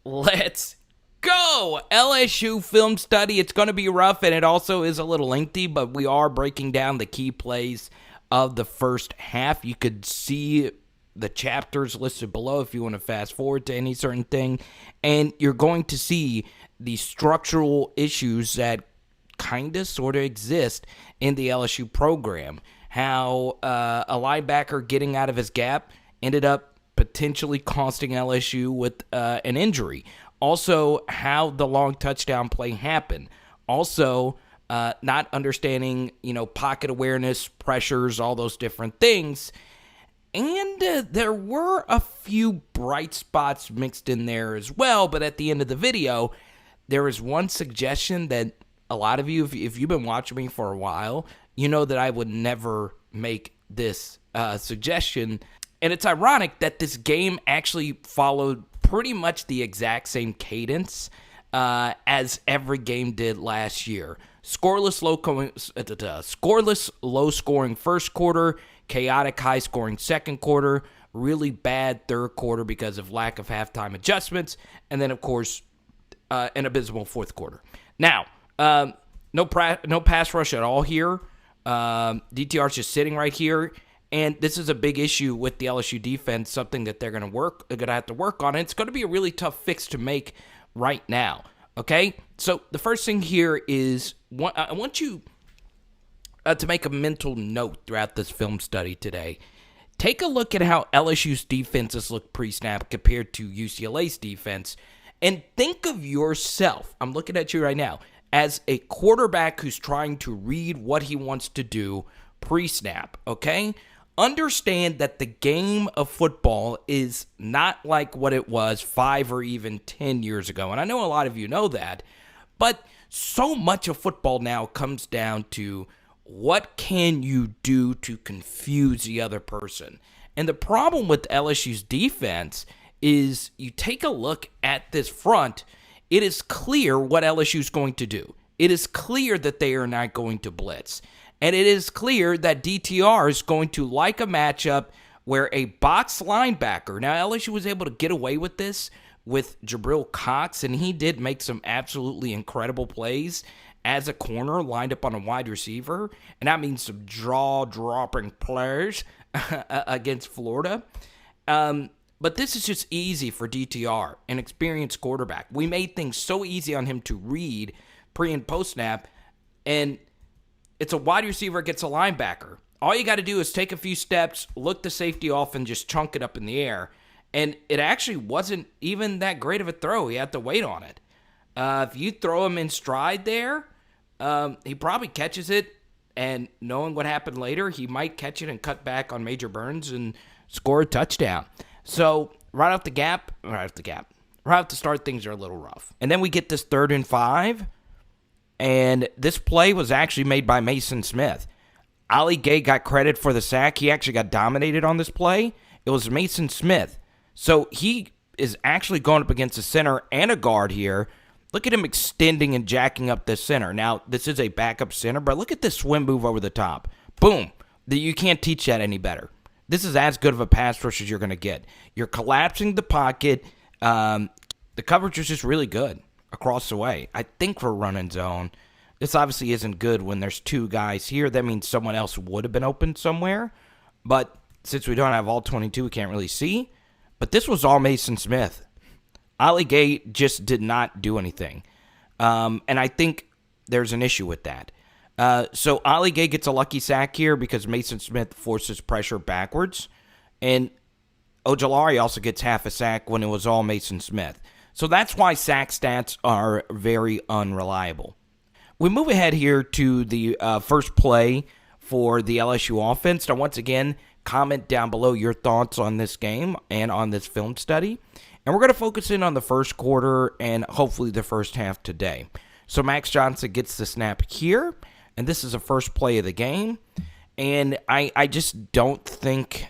Let's go! LSU film study. It's going to be rough, and it also is a little lengthy, but we are breaking down the key plays of the first half. You could see the chapters listed below if you want to fast forward to any certain thing, and you're going to see the structural issues that kind of sort of exist in the LSU program. How a linebacker getting out of his gap ended up potentially costing LSU with an injury. Also, how the long touchdown play happened. Also, not understanding, pocket awareness, pressures, all those different things. And there were a few bright spots mixed in there as well. But at the end of the video, there is one suggestion that a lot of you, if you've been watching me for a while, you know that I would never make this suggestion. And it's ironic that this game actually followed pretty much the exact same cadence as every game did last year. Scoreless, low-scoring first quarter, chaotic, high-scoring second quarter, really bad third quarter because of lack of halftime adjustments, and then, of course, an abysmal fourth quarter. Now, no pass rush at all here. DTR's just sitting right here. And this is a big issue with the LSU defense, something that they're going to have to work on. And it's going to be a really tough fix to make right now. Okay? So the first thing here is I want you to make a mental note throughout this film study today. Take a look at how LSU's defenses look pre-snap compared to UCLA's defense. And think of yourself, I'm looking at you right now, as a quarterback who's trying to read what he wants to do pre-snap. Okay? Understand that the game of football is not like what it was 5 or even 10 years ago. And I know a lot of you know that, but so much of football now comes down to what can you do to confuse the other person. And the problem with LSU's defense is you take a look at this front, it is clear what LSU's going to do. It is clear that they are not going to blitz. And it is clear that DTR is going to like a matchup where a box linebacker, now LSU was able to get away with this with Jabril Cox, and he did make some absolutely incredible plays as a corner lined up on a wide receiver, and that means some jaw-dropping plays against Florida. But this is just easy for DTR, an experienced quarterback. We made things so easy on him to read pre- and post-snap, and it's a wide receiver against a linebacker. All you got to do is take a few steps, look the safety off, and just chunk it up in the air. And it actually wasn't even that great of a throw. He had to wait on it. If you throw him in stride there, he probably catches it. And knowing what happened later, he might catch it and cut back on Major Burns and score a touchdown. So right off the start, things are a little rough. And then we get this 3rd and 5. And this play was actually made by Maason Smith. Ali Gay got credit for the sack. He actually got dominated on this play. It was Maason Smith. So he is actually going up against a center and a guard here. Look at him extending and jacking up the center. Now, this is a backup center, but look at this swim move over the top. Boom. You can't teach that any better. This is as good of a pass rush as you're going to get. You're collapsing the pocket. The coverage is just really good across the way. I think for running zone, this obviously isn't good when there's 2 guys here. That means someone else would have been open somewhere. But since we don't have all 22, we can't really see. But this was all Maason Smith. Ali Gay just did not do anything. And I think there's an issue with that. So Ali Gay gets a lucky sack here because Maason Smith forces pressure backwards. And Ojulari also gets half a sack when it was all Maason Smith. So that's why sack stats are very unreliable. We move ahead here to the first play for the LSU offense. Now, once again, comment down below your thoughts on this game and on this film study. And we're going to focus in on the first quarter and hopefully the first half today. So Max Johnson gets the snap here, and this is the first play of the game. And I just don't think,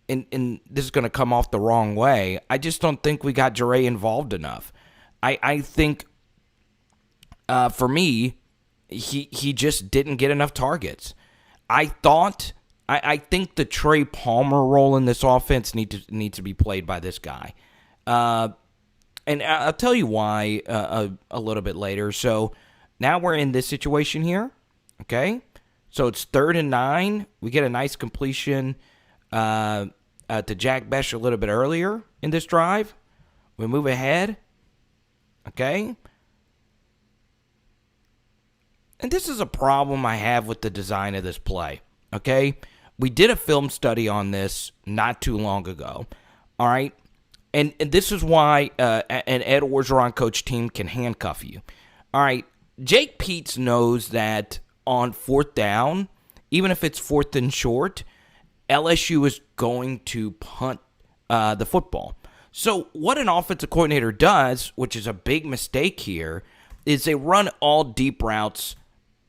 and this is going to come off the wrong way, I just don't think we got Jure involved enough. I think, for me, he just didn't get enough targets. I think the Trey Palmer role in this offense needs to be played by this guy. And I'll tell you why a little bit later. So now we're in this situation here, okay? So it's 3rd and 9. We get a nice completion to Jack Besh a little bit earlier in this drive. We move ahead, okay? And this is a problem I have with the design of this play, okay? We did a film study on this not too long ago, all right? And this is why an Ed Orgeron coach team can handcuff you. All right, Jake Peets knows that on 4th down, even if it's 4th and short, LSU is going to punt the football. So what an offensive coordinator does, which is a big mistake here, is they run all deep routes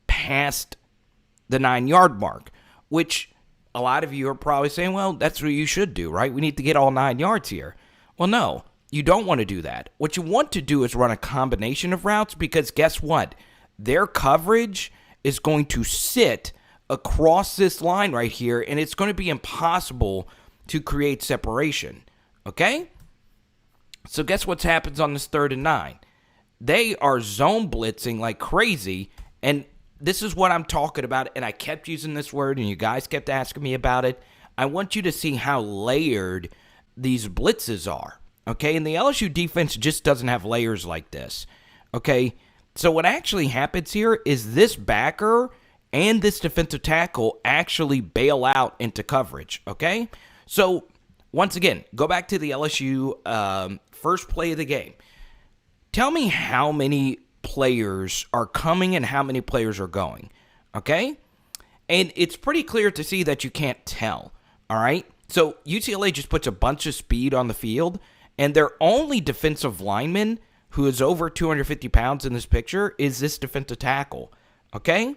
past the 9-yard mark, which a lot of you are probably saying, well, that's what you should do, right? We need to get all 9 yards here. Well, no, you don't want to do that. What you want to do is run a combination of routes because guess what? Their coverage is going to sit across this line right here, and it's going to be impossible to create separation, okay? So guess what happens on this 3rd and 9? They are zone blitzing like crazy, and this is what I'm talking about, and I kept using this word, and you guys kept asking me about it. I want you to see how layered these blitzes are, okay? And the LSU defense just doesn't have layers like this, okay? So what actually happens here is this backer and this defensive tackle actually bail out into coverage, okay? So once again, go back to the LSU first play of the game. Tell me how many players are coming and how many players are going, okay? And it's pretty clear to see that you can't tell, all right? So UCLA just puts a bunch of speed on the field, and their only defensive lineman who is over 250 pounds in this picture is this defensive tackle, okay?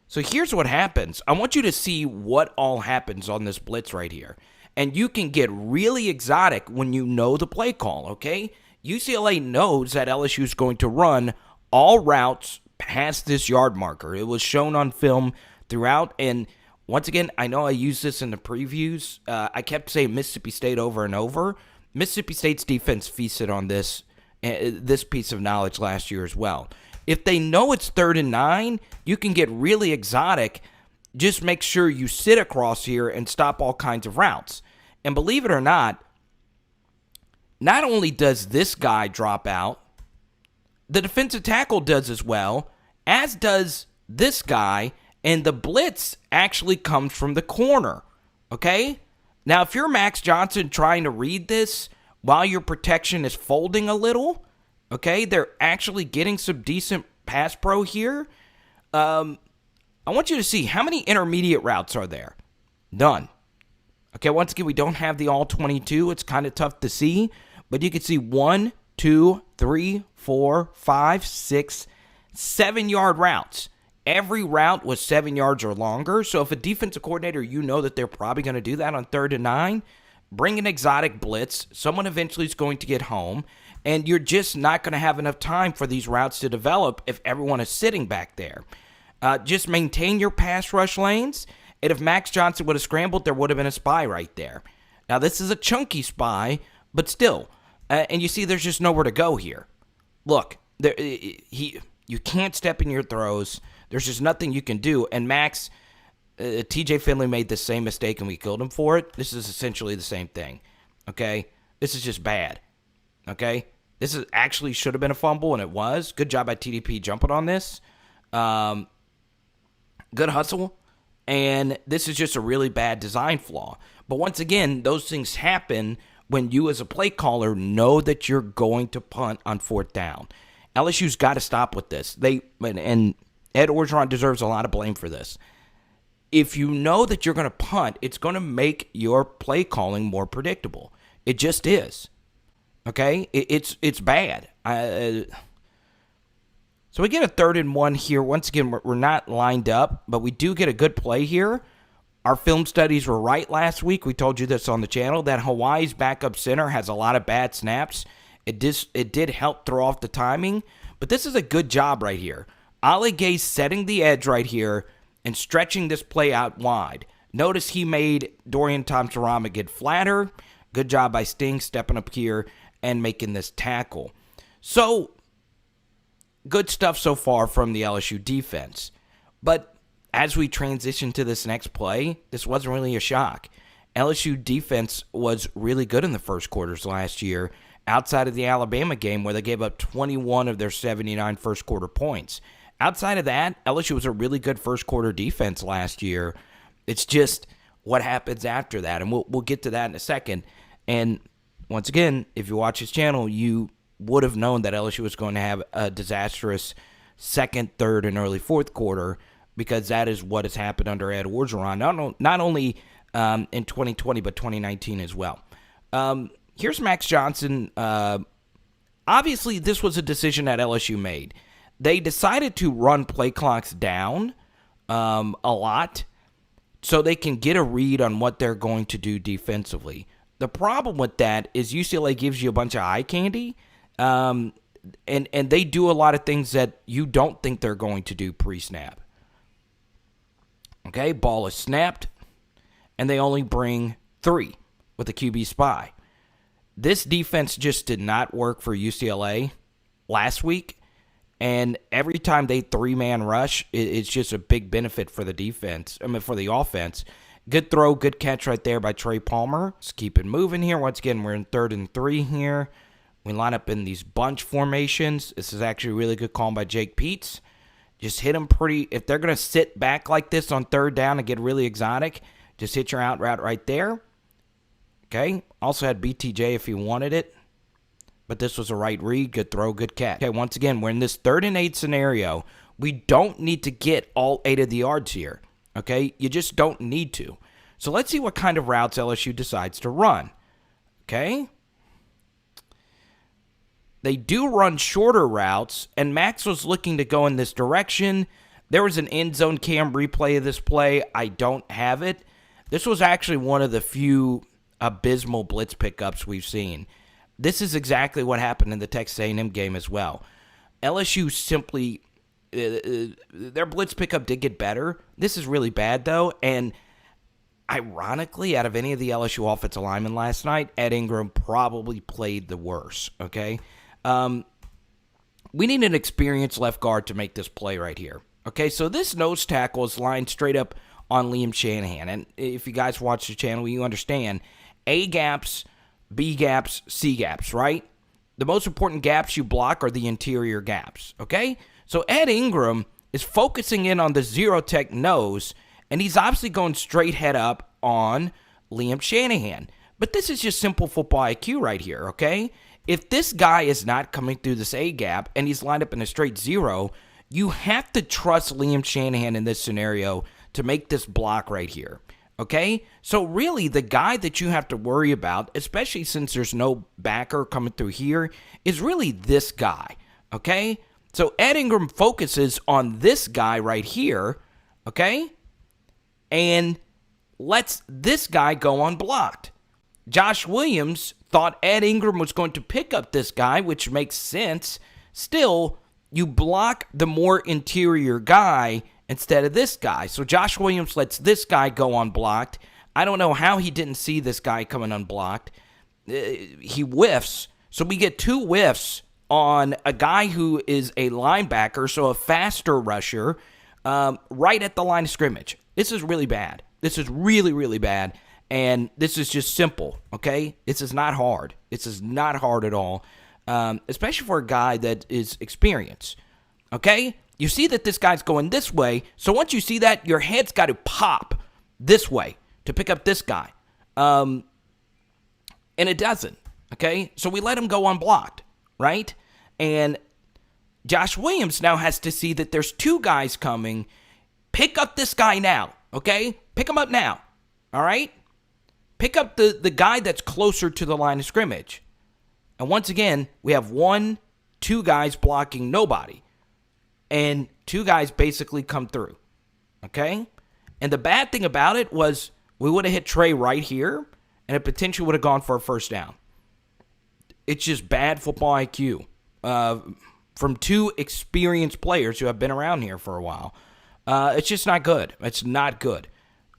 So here's what happens. I want you to see what all happens on this blitz right here. And you can get really exotic when you know the play call, okay? UCLA knows that LSU is going to run all routes past this yard marker. It was shown on film throughout, and once again, I know I used this in the previews. I kept saying Mississippi State over and over. Mississippi State's defense feasted on this piece of knowledge last year as well. If they know it's 3rd and 9, you can get really exotic. Just make sure you sit across here and stop all kinds of routes. And believe it or not only does this guy drop out, the defensive tackle does as well, as does this guy, and the blitz actually comes from the corner, okay? Now, if you're Max Johnson trying to read this while your protection is folding a little, okay, they're actually getting some decent pass pro here. I want you to see how many intermediate routes are there. None. Okay, once again, we don't have the all 22. It's kind of tough to see, but you can see 1, 2, 3, 4, 5, 6, 7-yard routes. Every route was 7 yards or longer. So if a defensive coordinator, you know that they're probably going to do that on 3rd and 9, bring an exotic blitz. Someone eventually is going to get home, and you're just not going to have enough time for these routes to develop if everyone is sitting back there. Just maintain your pass rush lanes, and if Max Johnson would have scrambled, there would have been a spy right there. Now, this is a chunky spy, but still. And you see there's just nowhere to go here. Look, you can't step in your throws. There's just nothing you can do. And Max, TJ Finley made the same mistake and we killed him for it. This is essentially the same thing, okay? This is just bad, okay? This is actually should have been a fumble, and it was. Good job by TDP jumping on this. Good hustle. And this is just a really bad design flaw. But once again, those things happen when you as a play caller know that you're going to punt on 4th down. LSU's got to stop with this. And Ed Orgeron deserves a lot of blame for this. If you know that you're going to punt, it's going to make your play calling more predictable. It just is. Okay? It's bad. So we get a 3rd and 1 here. Once again, we're not lined up, but we do get a good play here. Our film studies were right last week. We told you this on the channel, that Hawaii's backup center has a lot of bad snaps. It did help throw off the timing, but this is a good job right here. Ali Gay setting the edge right here and stretching this play out wide. Notice he made Dorian Thompson-Rama get flatter. Good job by Sting stepping up here and making this tackle. So, good stuff so far from the LSU defense. But as we transition to this next play, this wasn't really a shock. LSU defense was really good in the first quarters last year, outside of the Alabama game where they gave up 21 of their 79 first quarter points. Outside of that, LSU was a really good first quarter defense last year. It's just what happens after that, and we'll get to that in a second. And once again, if you watch this channel, you would have known that LSU was going to have a disastrous second, third, and early fourth quarter, because that is what has happened under Ed Orgeron, not only in 2020 but 2019 as well. Here's Max Johnson. Obviously, this was a decision that LSU made. They decided to run play clocks down a lot so they can get a read on what they're going to do defensively. The problem with that is UCLA gives you a bunch of eye candy, and they do a lot of things that you don't think they're going to do pre-snap. Okay, ball is snapped, and they only bring 3 with a QB spy. This defense just did not work for UCLA last week, and every time they 3-man rush, it's just a big benefit for the defense. For the offense. Good throw, good catch right there by Trey Palmer. Let's keep it moving here. Once again, we're in 3rd and 3 here. We line up in these bunch formations. This is actually a really good call by Jake Peets. Just hit them pretty. If they're going to sit back like this on 3rd down and get really exotic, just hit your out route right there. Okay. Also had BTJ if he wanted it. But this was a right read. Good throw, good catch. Okay, once again, we're in this 3rd and 8 scenario. We don't need to get all 8 of the yards here. Okay? You just don't need to. So let's see what kind of routes LSU decides to run. Okay? They do run shorter routes, and Max was looking to go in this direction. There was an end zone cam replay of this play. I don't have it. This was actually one of the few abysmal blitz pickups we've seen. This is exactly what happened in the Texas A&M game as well. LSU simply, their blitz pickup did get better. This is really bad, though, and ironically, out of any of the LSU offensive linemen last night, Ed Ingram probably played the worst, okay? We need an experienced left guard to make this play right here. Okay, so this nose tackle is lined straight up on Liam Shanahan, and if you guys watch the channel, you understand A gaps, B gaps, C gaps, right? The most important gaps you block are the interior gaps, okay? So Ed Ingram is focusing in on the zero tech nose, and he's obviously going straight head up on Liam Shanahan. But this is just simple football IQ right here, okay? If this guy is not coming through this A gap and he's lined up in a straight zero, you have to trust Liam Shanahan in this scenario to make this block right here. Okay, so really the guy that you have to worry about, especially since there's no backer coming through here, is really this guy. Okay, so Ed Ingram focuses on this guy right here. Okay, and lets this guy go unblocked. Josh Williams thought Ed Ingram was going to pick up this guy, which makes sense. Still, you block the more interior guy instead of this guy. So Josh Williams lets this guy go unblocked. I don't know how he didn't see this guy coming unblocked. He whiffs. So we get 2 whiffs on a guy who is a linebacker, so a faster rusher, right at the line of scrimmage. This is really bad. This is really, really bad. And this is just simple, okay? This is not hard. This is not hard at all, especially for a guy that is experienced, okay? You see that this guy's going this way, so once you see that, your head's got to pop this way to pick up this guy. And it doesn't, okay? So we let him go unblocked, right? And Josh Williams now has to see that there's 2 guys coming. Pick up this guy now, okay? Pick him up now, all right? Pick up the guy that's closer to the line of scrimmage. And once again, we have 1, 2 guys blocking nobody. And 2 guys basically come through, okay? And the bad thing about it was we would have hit Trey right here, and it potentially would have gone for a first down. It's just bad football IQ from 2 experienced players who have been around here for a while. It's just not good. It's not good,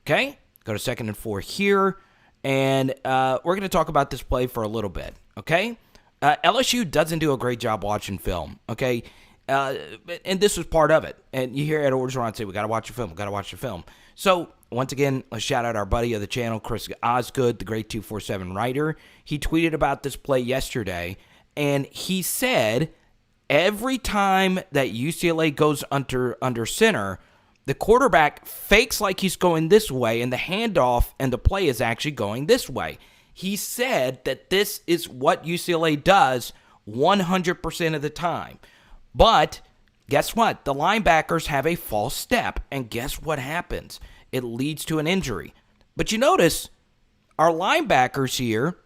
okay? Go to 2nd and 4 here, and we're going to talk about this play for a little bit, okay? LSU doesn't do a great job watching film, okay? And this was part of it. And you hear Ed Orgeron say, we got to watch the film. So, once again, let's shout out our buddy of the channel, Chris Osgood, the great 247 writer. He tweeted about this play yesterday, and he said every time that UCLA goes under center, the quarterback fakes like he's going this way, and the handoff and the play is actually going this way. He said that this is what UCLA does 100% of the time. But guess what? The linebackers have a false step, and guess what happens? It leads to an injury. But you notice our linebackers here,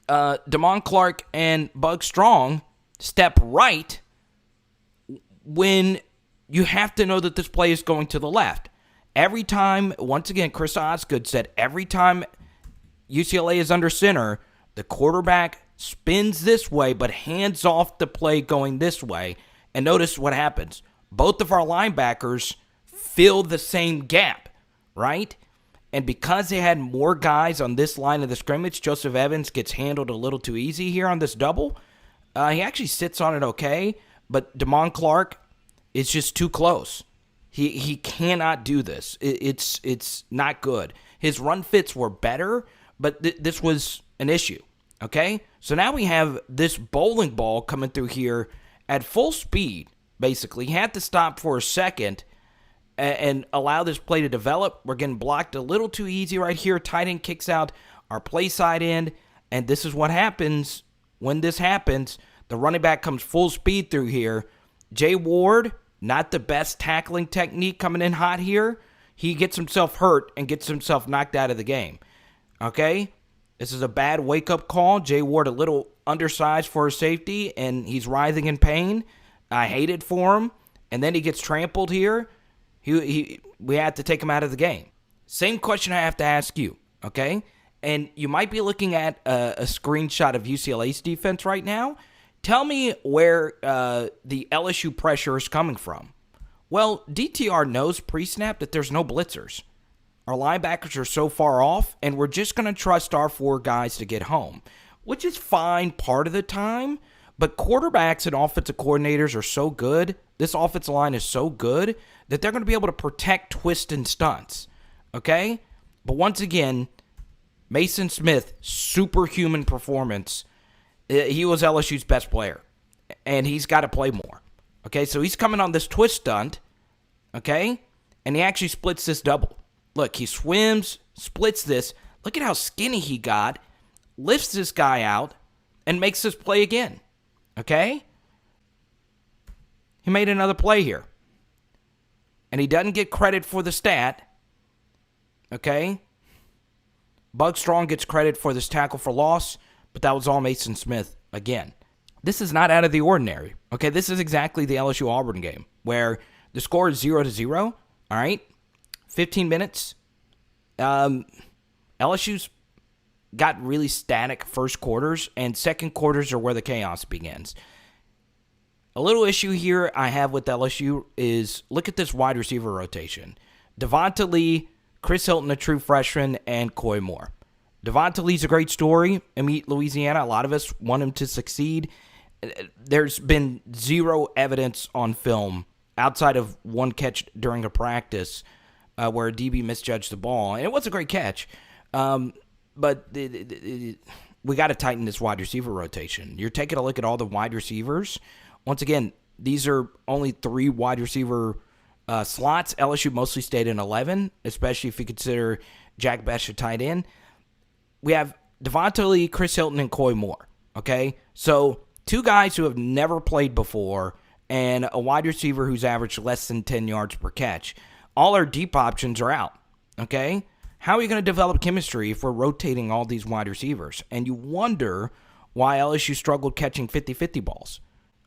Damon Clark and Bug Strong, step right when you have to know that this play is going to the left. Every time, once again, Chris Osgood said, every time UCLA is under center, the quarterback spins this way but hands off the play going this way. And notice what happens. Both of our linebackers fill the same gap, right? And because they had more guys on this line of the scrimmage, Joseph Evans gets handled a little too easy here on this double. He actually sits on it okay, but Damon Clark is just too close. He cannot do this. It's not good. His run fits were better, but this was an issue, okay? So now we have this bowling ball coming through here at full speed, basically. He had to stop for a second and allow this play to develop. We're getting blocked a little too easy right here. Tight end kicks out our play side end, and this is what happens when this happens. The running back comes full speed through here. Jay Ward, not the best tackling technique coming in hot here. He gets himself hurt and gets himself knocked out of the game. Okay? This is a bad wake-up call. Jay Ward a little undersized for his safety, and he's writhing in pain. I hate it for him. And then he gets trampled here. We had to take him out of the game. Same question I have to ask you, okay? And you might be looking at a screenshot of UCLA's defense right now. Tell me where the LSU pressure is coming from. Well, DTR knows pre-snap that there's no blitzers. Our linebackers are so far off, and we're just going to trust our four guys to get home, which is fine part of the time, but quarterbacks and offensive coordinators are so good, this offensive line is so good, that they're going to be able to protect twists and stunts, okay? But once again, Maason Smith, superhuman performance. He was LSU's best player, and he's got to play more, okay? So he's coming on this twist stunt, okay? And he actually splits this double. Look, he swims, splits this. Look at how skinny he got, lifts this guy out, and makes this play again. Okay? He made another play here. And he doesn't get credit for the stat. Okay? Bug Strong gets credit for this tackle for loss, but that was all Maason Smith again. This is not out of the ordinary. Okay? This is exactly the LSU Auburn game, where the score is 0-0. All right? 15 minutes. LSU's got really static first quarters, and second quarters are where the chaos begins. A little issue here I have with LSU is look at this wide receiver rotation. Devonta Lee, Chris Hilton, a true freshman, and Coy Moore. Devonta Lee's a great story. I mean, Louisiana, a lot of us want him to succeed. There's been zero evidence on film outside of one catch during a practice where a DB misjudged the ball, and it was a great catch. But we got to tighten this wide receiver rotation. You're taking a look at all the wide receivers. Once again, these are only 3 wide receiver slots. LSU mostly stayed in 11, especially if you consider Jack Bech a tight end. We have Devonta Lee, Chris Hilton, and Coy Moore. Okay? So 2 guys who have never played before and a wide receiver who's averaged less than 10 yards per catch. All our deep options are out, okay? How are you going to develop chemistry if we're rotating all these wide receivers? And you wonder why LSU struggled catching 50-50 balls,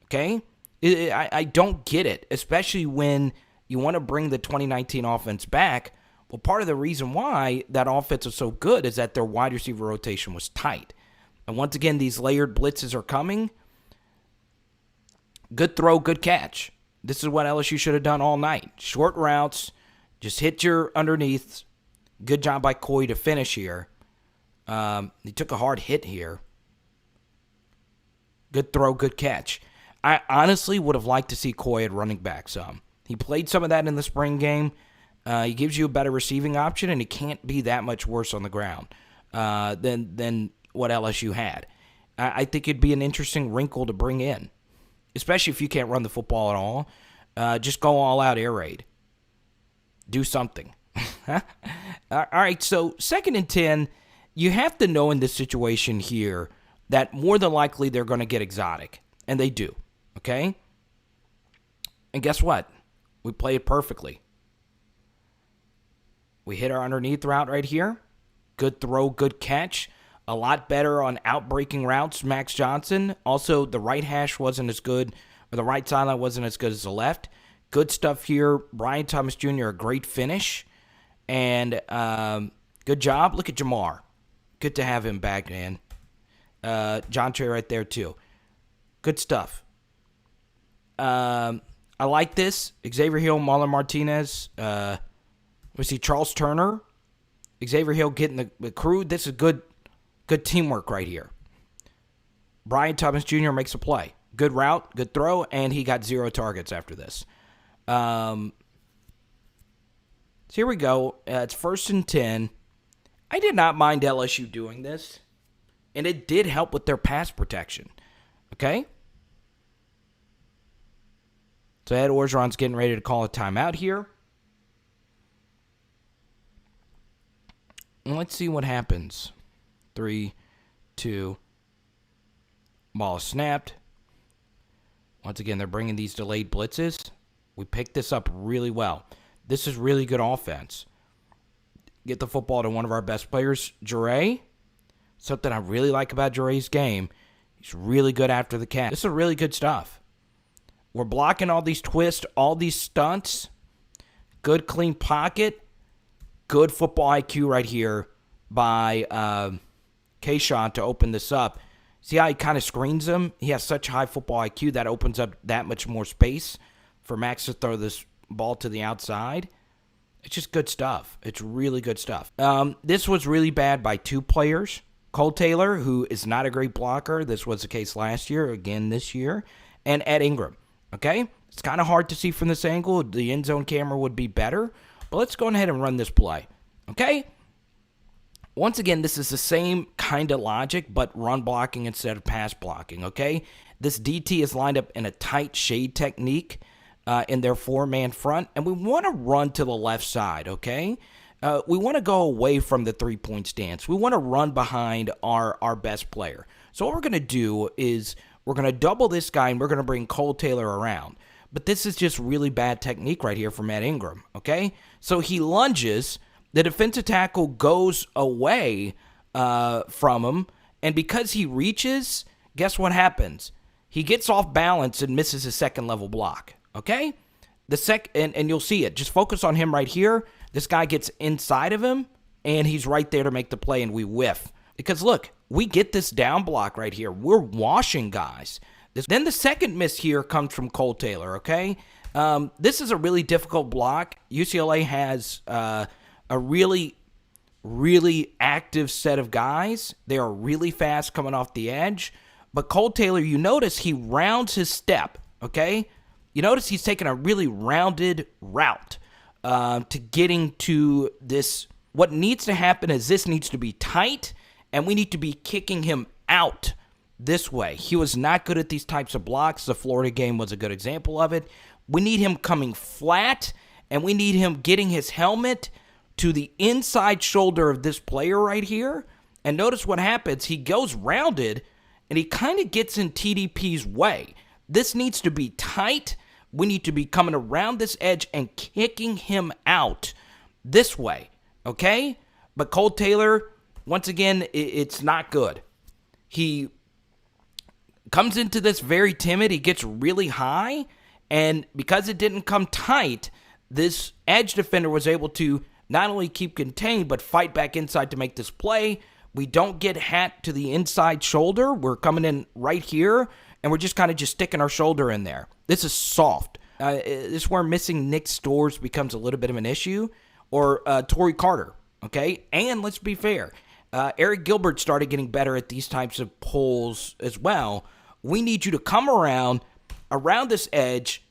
okay? I don't get it, especially when you want to bring the 2019 offense back. Well, part of the reason why that offense was so good is that their wide receiver rotation was tight. And once again, these layered blitzes are coming. Good throw, good catch. This is what LSU should have done all night. Short routes. Just hit your underneath. Good job by Coy to finish here. He took a hard hit here. Good throw, good catch. I honestly would have liked to see Coy at running back some. He played some of that in the spring game. He gives you a better receiving option, and he can't be that much worse on the ground than what LSU had. I think it'd be an interesting wrinkle to bring in, especially if you can't run the football at all. Just go all out air raid. Do something. All right, so 2nd and 10, you have to know in this situation here that more than likely they're going to get exotic, and they do, okay? And guess what? We play it perfectly. We hit our underneath route right here. Good throw, good catch. A lot better on outbreaking routes, Max Johnson. Also, the right hash wasn't as good, or the right sideline wasn't as good as the left. Good stuff here. Brian Thomas Jr., a great finish. And good job. Look at Jamar. Good to have him back, man. John Trey right there, too. Good stuff. I like this. Xavier Hill, Marlon Martinez. We see Charles Turner. Xavier Hill getting the crew. This is good teamwork right here. Brian Thomas Jr. makes a play. Good route, good throw, and he got 0 targets after this. So here we go. It's 1st and 10. I did not mind LSU doing this, and it did help with their pass protection. Okay? So Ed Orgeron's getting ready to call a timeout here. And let's see what happens. 3, 2, ball is snapped. Once again, they're bringing these delayed blitzes. We picked this up really well. This is really good offense. Get the football to one of our best players, Jure. Something I really like about Jure's game. He's really good after the catch. This is really good stuff. We're blocking all these twists, all these stunts. Good clean pocket. Good football IQ right here by Kayshon to open this up. See how he kind of screens him? He has such high football IQ that opens up that much more space for Max to throw this ball to the outside. It's just good stuff. It's really good stuff. This was really bad by 2 players. Cole Taylor, who is not a great blocker. This was the case last year, again this year. And Ed Ingram. Okay? It's kind of hard to see from this angle. The end zone camera would be better. But let's go ahead and run this play. Okay? Once again, this is the same kind of logic, but run blocking instead of pass blocking. Okay? This DT is lined up in a tight shade technique in their 4-man front. And we want to run to the left side. Okay? We want to go away from the 3-point stance. We want to run behind our best player. So what we're going to do is we're going to double this guy, and we're going to bring Cole Taylor around. But this is just really bad technique right here from Ed Ingram, okay? So he lunges. The defensive tackle goes away from him, and because he reaches, guess what happens? He gets off balance and misses his second-level block, okay? And you'll see it. Just focus on him right here. This guy gets inside of him, and he's right there to make the play, and we whiff. Because, look, we get this down block right here. We're washing guys. Then the second miss here comes from Cole Taylor, okay? This is a really difficult block. UCLA has a really, really active set of guys. They are really fast coming off the edge. But Cole Taylor, you notice he rounds his step, okay? You notice he's taking a really rounded route to getting to this. What needs to happen is this needs to be tight, and we need to be kicking him out this way. He was not good at these types of blocks. The Florida game was a good example of it. We need him coming flat, and we need him getting his helmet to the inside shoulder of this player right here. And notice what happens. He goes rounded, and he kind of gets in TDP's way. This needs to be tight. We need to be coming around this edge and kicking him out this way, okay? But Cole Taylor, once again, it's not good. He comes into this very timid. He gets really high, and because it didn't come tight, this edge defender was able to not only keep contained, but fight back inside to make this play. We don't get hat to the inside shoulder. We're coming in right here, and we're just kind of just sticking our shoulder in there. This is soft. This is where missing Nick Storrs becomes a little bit of an issue, or Torrey Carter, okay? And let's be fair. Eric Gilbert started getting better at these types of pulls as well We need you to come around this edge,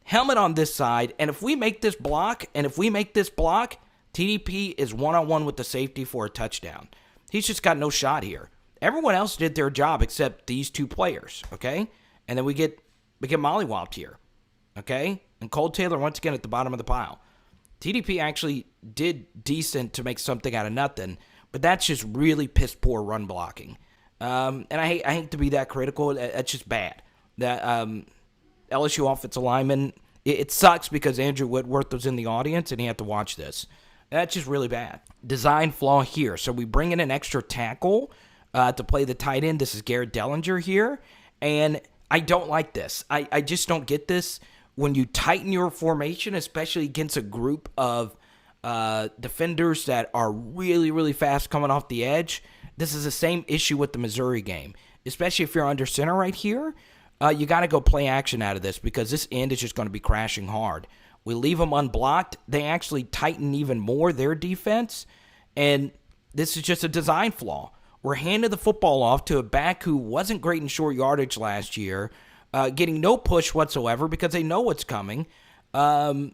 helmet on this side, and if we make this block, TDP is one-on-one with the safety for a touchdown. He's just got no shot here. Everyone else did their job except these two players, okay? And then we get mollywopped here, okay? And Cole Taylor, once again, at the bottom of the pile. TDP actually did decent to make something out of nothing, but that's just really piss-poor run blocking. And I hate to be that critical. That's just bad. That LSU offensive lineman, it sucks because Andrew Whitworth was in the audience and he had to watch this. That's just really bad. Design flaw here. So we bring in an extra tackle to play the tight end. This is Garrett Dellinger here. And I don't like this. I just don't get this. When you tighten your formation, especially against a group of defenders that are really, really fast coming off the edge, this is the same issue with the Missouri game. Especially if you're under center right here, you got to go play action out of this because this end is just going to be crashing hard. We leave them unblocked. They actually tighten even more their defense, and this is just a design flaw. We're handing the football off to a back who wasn't great in short yardage last year, getting no push whatsoever because they know what's coming. And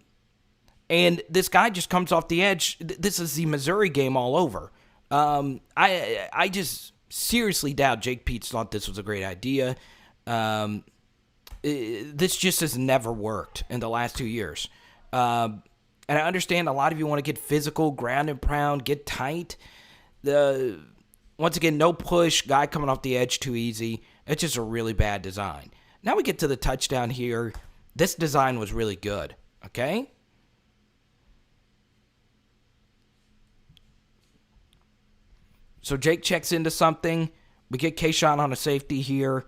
this guy just comes off the edge. This is the Missouri game all over. I just seriously doubt Jake Peets thought this was a great idea. This just has never worked in the last 2 years. And I understand a lot of you want to get physical, ground and pound, get tight. Once again, no push, guy coming off the edge too easy. It's just a really bad design. Now we get to the touchdown here. This design was really good, okay? So Jake checks into something. We get Kayshon on a safety here.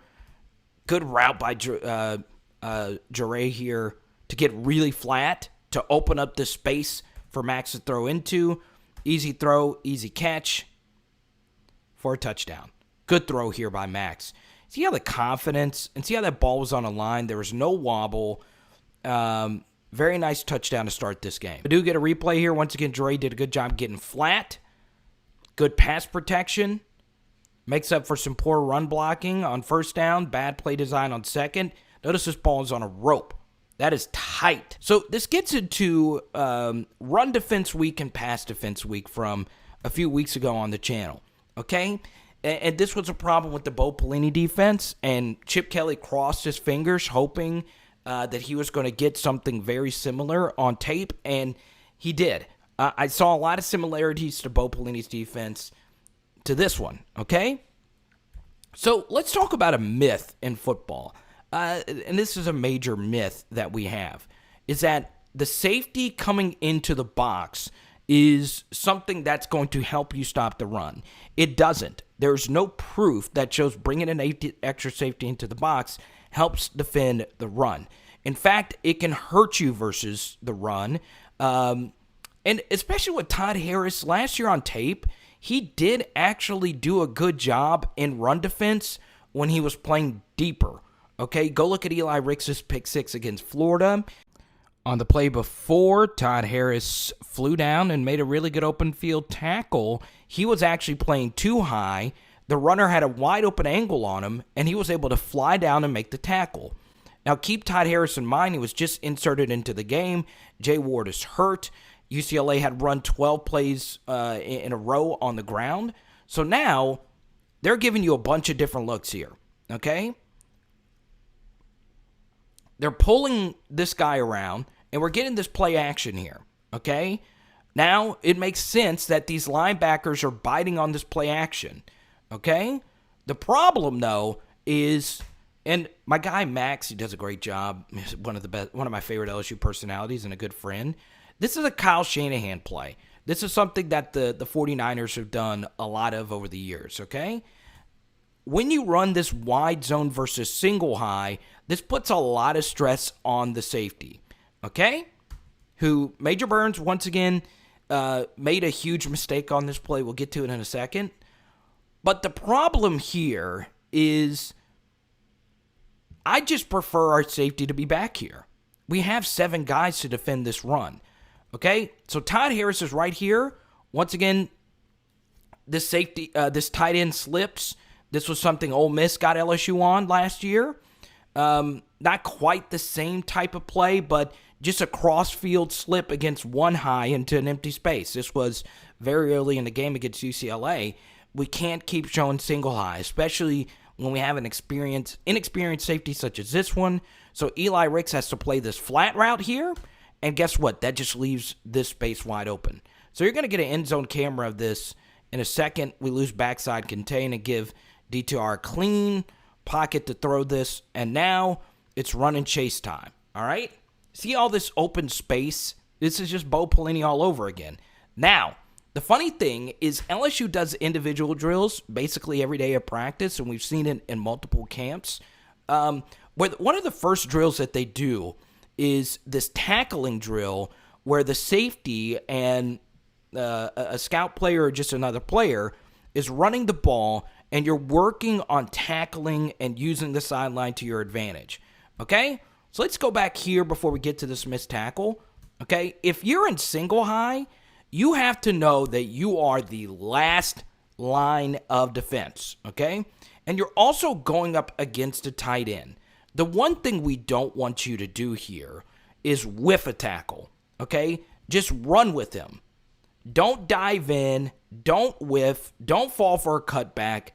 Good route by Jure here to get really flat, to open up the space for Max to throw into. Easy throw, easy catch for a touchdown. Good throw here by Max. See how the confidence, and see how that ball was on a line. There was no wobble. Very nice touchdown to start this game. I do get a replay here. Once again, Jure did a good job getting flat. Good pass protection. Makes up for some poor run blocking on first down. Bad play design on second. Notice this ball is on a rope. That is tight. So this gets into run defense week and pass defense week from a few weeks ago on the channel. Okay? And this was a problem with the Bo Pelini defense. And Chip Kelly crossed his fingers hoping that he was going to get something very similar on tape. And he did. I saw a lot of similarities to Bo Pelini's defense to this one, okay? So let's talk about a myth in football. And this is a major myth that we have, is that the safety coming into the box is something that's going to help you stop the run. It doesn't. There's no proof that shows bringing an extra safety into the box helps defend the run. In fact, it can hurt you versus the run. And especially with Todd Harris, last year on tape, he did actually do a good job in run defense when he was playing deeper. Okay, go look at Eli Ricks' pick six against Florida. On the play before, Todd Harris flew down and made a really good open field tackle. He was actually playing too high. The runner had a wide open angle on him, and he was able to fly down and make the tackle. Now, keep Todd Harris in mind. He was just inserted into the game. Jay Ward is hurt. UCLA had run 12 plays in a row on the ground. So now they're giving you a bunch of different looks here, okay? They're pulling this guy around, and we're getting this play action here, okay? Now it makes sense that these linebackers are biting on this play action, okay? The problem, though, is, and my guy Max, he does a great job. He's one of my favorite LSU personalities and a good friend. This is a Kyle Shanahan play. This is something that the 49ers have done a lot of over the years, okay? When you run this wide zone versus single high, this puts a lot of stress on the safety, okay? Who, Major Burns, once again, made a huge mistake on this play. We'll get to it in a second. But the problem here is I just prefer our safety to be back here. We have 7 guys to defend this run. Okay, so Todd Harris is right here. Once again, this tight end slips, This was something Ole Miss got LSU on last year. Not quite the same type of play, but just a cross-field slip against one high into an empty space. This was very early in the game against UCLA. We can't keep showing single high, especially when we have an inexperienced safety such as this one. So Eli Ricks has to play this flat route here, and guess what? That just leaves this space wide open. So you're going to get an end zone camera of this in a second. We lose backside contain and give DTR a clean pocket to throw this, and now it's run and chase time. All right? See all this open space? This is just Bo Pelini all over again. Now, the funny thing is LSU does individual drills basically every day of practice, and we've seen it in multiple camps. Where one of the first drills that they do is this tackling drill where the safety and a scout player or just another player is running the ball, and you're working on tackling and using the sideline to your advantage. Okay? So let's go back here before we get to this missed tackle. Okay? If you're in single high, you have to know that you are the last line of defense. Okay? And you're also going up against a tight end. The one thing we don't want you to do here is whiff a tackle. Okay? Just run with him. Don't dive in. Don't whiff. Don't fall for a cutback.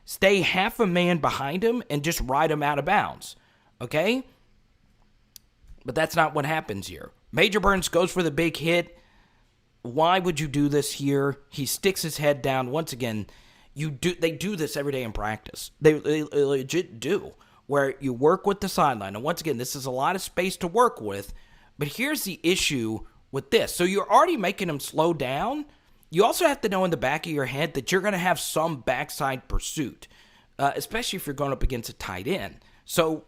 Stay half a man behind him and just ride him out of bounds. Okay? But that's not what happens here. Major Burns goes for the big hit. Why would you do this here? He sticks his head down. Once again, they do this every day in practice. They legit do. Where you work with the sideline. And once again, this is a lot of space to work with. But here's the issue with this. So you're already making him slow down. You also have to know in the back of your head that you're going to have some backside pursuit. Especially if you're going up against a tight end. So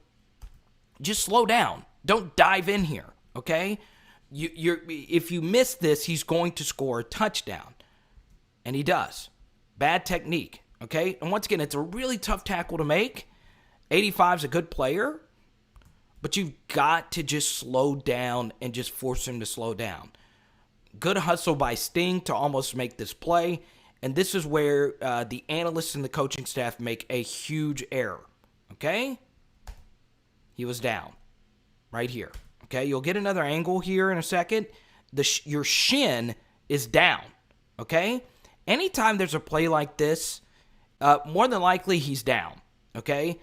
just slow down. Don't dive in here, okay? If you miss this, he's going to score a touchdown. And he does. Bad technique, okay? And once again, it's a really tough tackle to make. 85's a good player. But you've got to just slow down and just force him to slow down. Good hustle by Sting to almost make this play. And this is where the analysts and the coaching staff make a huge error, okay? He was down. Right here. Okay, you'll get another angle here in a second. Your shin is down. Okay? Anytime there's a play like this, more than likely he's down. Okay?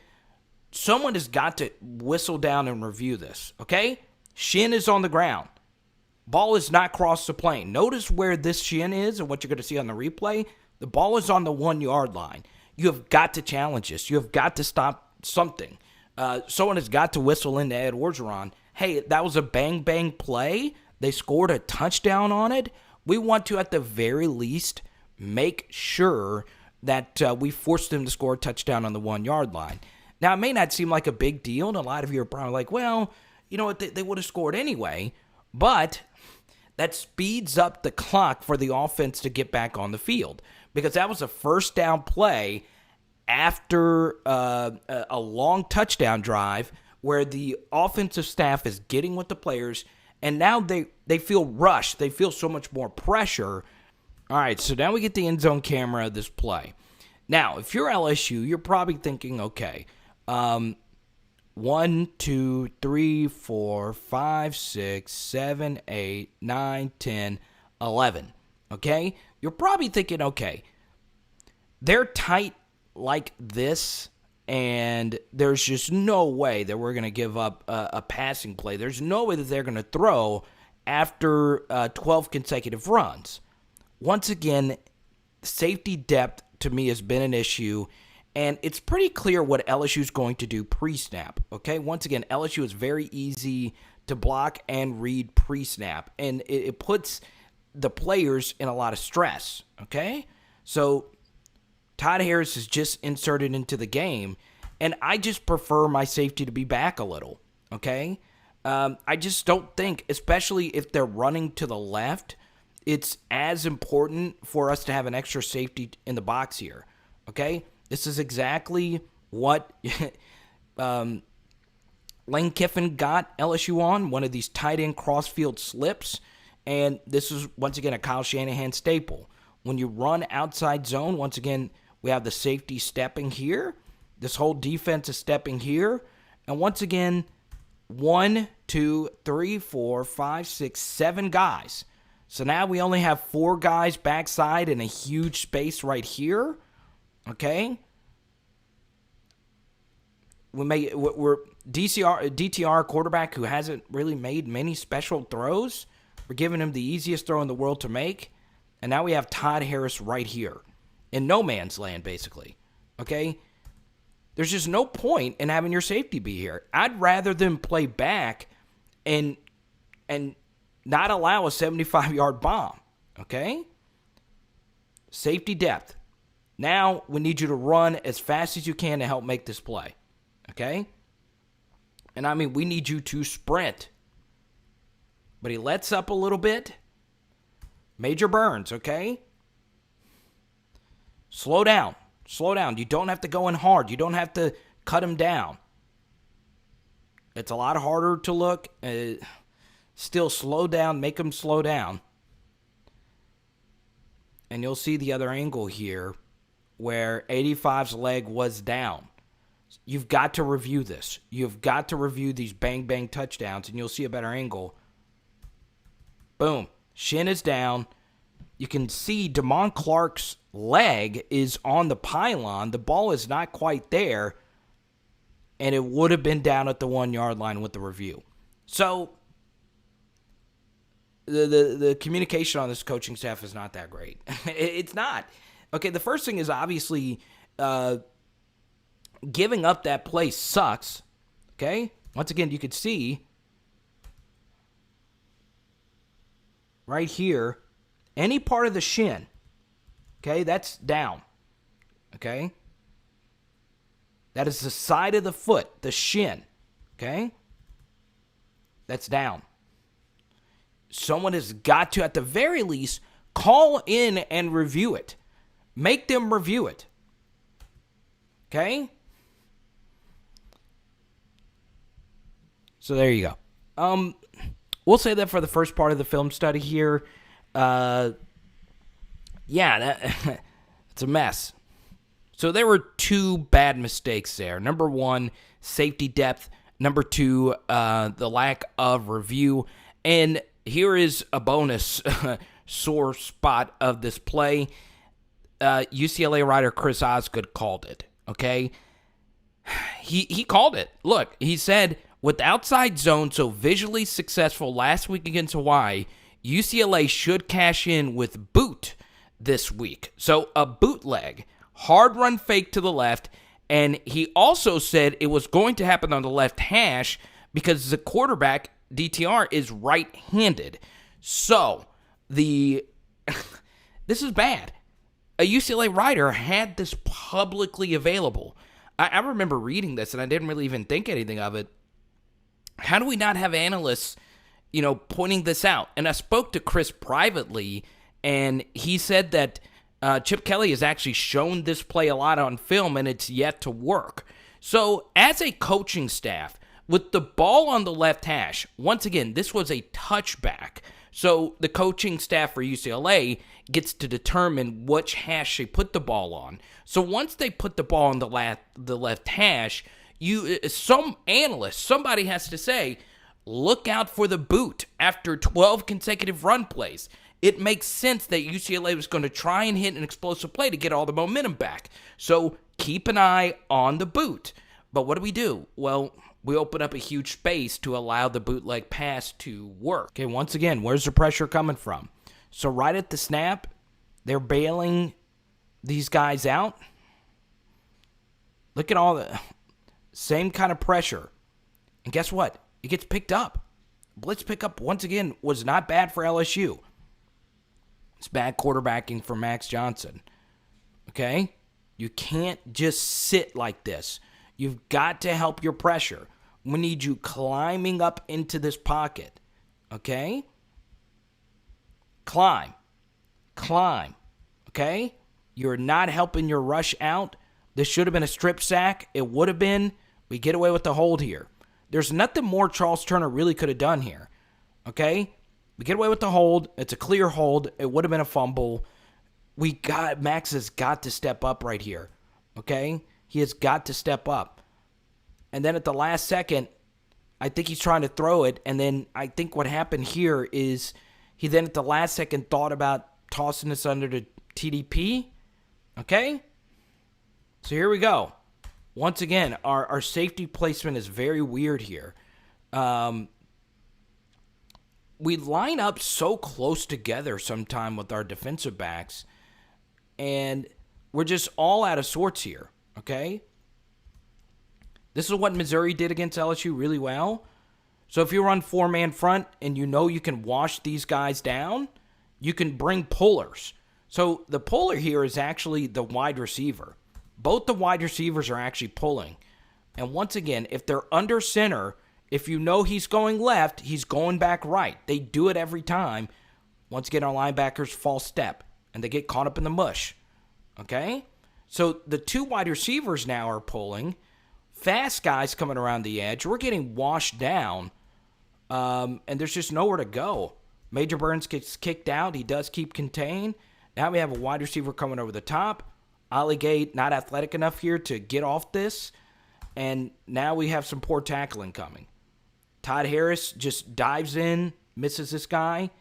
Someone has got to whistle down and review this. Okay? Shin is on the ground. Ball is not crossed the plane. Notice where this shin is and what you're going to see on the replay. The ball is on the 1 yard line. You have got to challenge this. You have got to stop something. Someone has got to whistle into Ed Orgeron. Hey, that was a bang-bang play. They scored a touchdown on it. We want to, at the very least, make sure that we force them to score a touchdown on the 1 yard line. Now, it may not seem like a big deal, and a lot of you are probably like, well, you know what, they would have scored anyway. But that speeds up the clock for the offense to get back on the field. Because that was a first down play after a long touchdown drive where the offensive staff is getting with the players, and now they feel rushed. They feel so much more pressure. All right, so now we get the end zone camera of this play. Now, if you're LSU, you're probably thinking, okay, 1, 2, 3, 4, 5, 6, 7, 8, 9, 10, 11. Okay? You're probably thinking, okay, they're tight like this, and there's just no way that we're going to give up a passing play. There's no way that they're going to throw after 12 consecutive runs. Once again, safety depth to me has been an issue, and it's pretty clear what LSU is going to do pre-snap. Okay, once again, LSU is very easy to block and read pre-snap, and it puts the players in a lot of stress. Okay, so Todd Harris is just inserted into the game, and I just prefer my safety to be back a little, okay? I just don't think, especially if they're running to the left, it's as important for us to have an extra safety in the box here, okay? This is exactly what Lane Kiffin got LSU on, one of these tight end crossfield slips, and this is, once again, a Kyle Shanahan staple. When you run outside zone, once again, We have the safety stepping here. This whole defense is stepping here. And once again, 1, 2, 3, 4, 5, 6, 7 guys. So now we only have 4 guys backside in a huge space right here. Okay? We're DTR quarterback who hasn't really made many special throws. We're giving him the easiest throw in the world to make. And now we have Todd Harris right here. In no man's land, basically. Okay? There's just no point in having your safety be here. I'd rather them play back and not allow a 75-yard bomb. Okay? Safety depth. Now we need you to run as fast as you can to help make this play. Okay? And I mean, we need you to sprint. But he lets up a little bit. Major burns, okay? Slow down. Slow down. You don't have to go in hard. You don't have to cut him down. It's a lot harder to look. Still slow down. Make him slow down. And you'll see the other angle here where 85's leg was down. You've got to review this. You've got to review these bang-bang touchdowns, and you'll see a better angle. Boom. Shin is down. You can see Damon Clark's leg is on the pylon. The ball is not quite there, and it would have been down at the 1-yard line with the review. So the communication on this coaching staff is not that great. It's not. Okay, the first thing is obviously giving up that play sucks. Okay? Once again, you could see right here, any part of the shin, okay, that's down. Okay? That is the side of the foot, the shin. Okay? That's down. Someone has got to, at the very least, call in and review it. Make them review it. Okay? So there you go. We'll say that for the first part of the film study here. It's a mess. So there were 2 bad mistakes there. Number 1, safety depth. Number 2, the lack of review. And here is a bonus sore spot of this play. UCLA writer Chris Osgood called it, okay? He called it. Look, he said, with outside zone so visually successful last week against Hawaii, UCLA should cash in with boot this week. So a bootleg, hard run fake to the left, and he also said it was going to happen on the left hash because the quarterback, DTR, is right-handed. So this is bad. A UCLA writer had this publicly available. I remember reading this, and I didn't really even think anything of it. How do we not have analysts, pointing this out? And I spoke to Chris privately, and he said that Chip Kelly has actually shown this play a lot on film, and it's yet to work. So as a coaching staff, with the ball on the left hash, once again, this was a touchback. So the coaching staff for UCLA gets to determine which hash they put the ball on. So once they put the ball on the left hash, some analyst, somebody has to say, look out for the boot after 12 consecutive run plays. It makes sense that UCLA was going to try and hit an explosive play to get all the momentum back. So keep an eye on the boot. But what do? Well, we open up a huge space to allow the bootleg pass to work. Okay, once again, where's the pressure coming from? So right at the snap, they're bailing these guys out. Look at all the same kind of pressure. And guess what? It gets picked up. Blitz pickup, once again, was not bad for LSU. It's bad quarterbacking for Max Johnson. Okay? You can't just sit like this. You've got to help your pressure. We need you climbing up into this pocket. Okay? Climb. Okay? You're not helping your rush out. This should have been a strip sack. It would have been. We get away with the hold here. There's nothing more Charles Turner really could have done here. Okay? We get away with the hold. It's a clear hold. It would have been a fumble. Max has got to step up right here. Okay? He has got to step up. And then at the last second, I think he's trying to throw it. And then I think what happened here is he then at the last second thought about tossing this under to TDP. Okay? So here we go. Once again, our safety placement is very weird here. We line up so close together sometime with our defensive backs, and we're just all out of sorts here, okay? This is what Missouri did against LSU really well. So if you run four-man front and you know you can wash these guys down, you can bring pullers. So the puller here is actually the wide receiver. Both the wide receivers are actually pulling. And once again, if they're under center, if you know he's going left, he's going back right. They do it every time. Once again, our linebackers false step, and they get caught up in the mush. Okay? So the two wide receivers now are pulling. Fast guys coming around the edge. We're getting washed down, and there's just nowhere to go. Major Burns gets kicked out. He does keep contained. Now we have a wide receiver coming over the top. Ollie Gate not athletic enough here to get off this. And now we have some poor tackling coming. Todd Harris just dives in, misses this guy.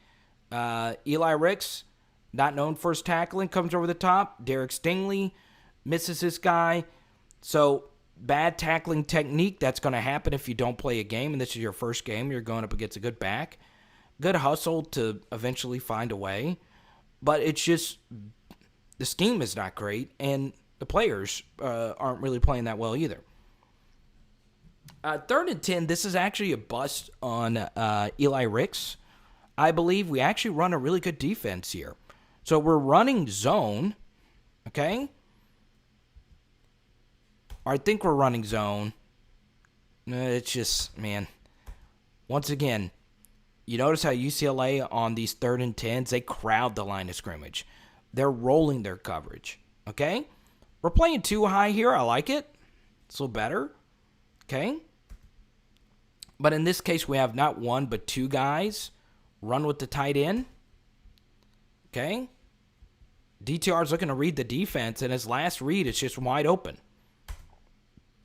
Eli Ricks, not known for his tackling, comes over the top. Derek Stingley misses this guy. So bad tackling technique. That's going to happen if you don't play a game, and this is your first game. You're going up against a good back. Good hustle to eventually find a way. But it's just the scheme is not great, and the players aren't really playing that well either. 3rd and 10, this is actually a bust on Eli Ricks. I believe we actually run a really good defense here. So we're running zone, okay? Or I think we're running zone. It's just, man. Once again, you notice how UCLA on these 3rd and 10s, they crowd the line of scrimmage. They're rolling their coverage, okay? We're playing too high here. I like it. It's a little better, okay? But in this case, we have not one but two guys run with the tight end. Okay? DTR is looking to read the defense, and his last read is just wide open.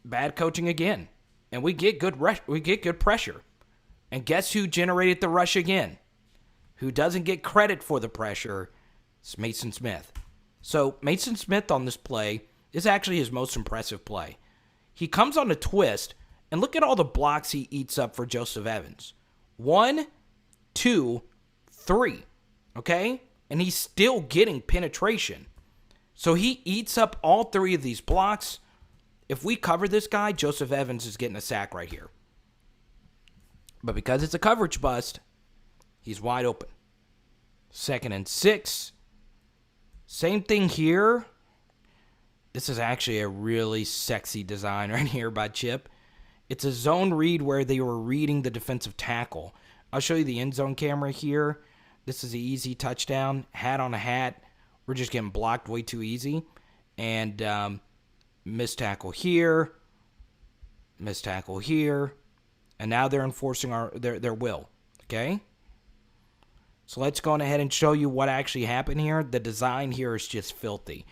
Bad coaching again. And we get good pressure. And guess who generated the rush again? Who doesn't get credit for the pressure? It's Maason Smith. So Maason Smith on this play is actually his most impressive play. He comes on a twist, and look at all the blocks he eats up for Joseph Evans. 1, 2, 3. Okay? And he's still getting penetration. So he eats up all 3 of these blocks. If we cover this guy, Joseph Evans is getting a sack right here. But because it's a coverage bust, he's wide open. 2nd and 6. Same thing here. This is actually a really sexy design right here by Chip. It's a zone read where they were reading the defensive tackle. I'll show you the end zone camera here. This is an easy touchdown. Hat on a hat. We're just getting blocked way too easy. And missed tackle here. Missed tackle here. And now they're enforcing their will. Okay? So let's go on ahead and show you what actually happened here. The design here is just filthy.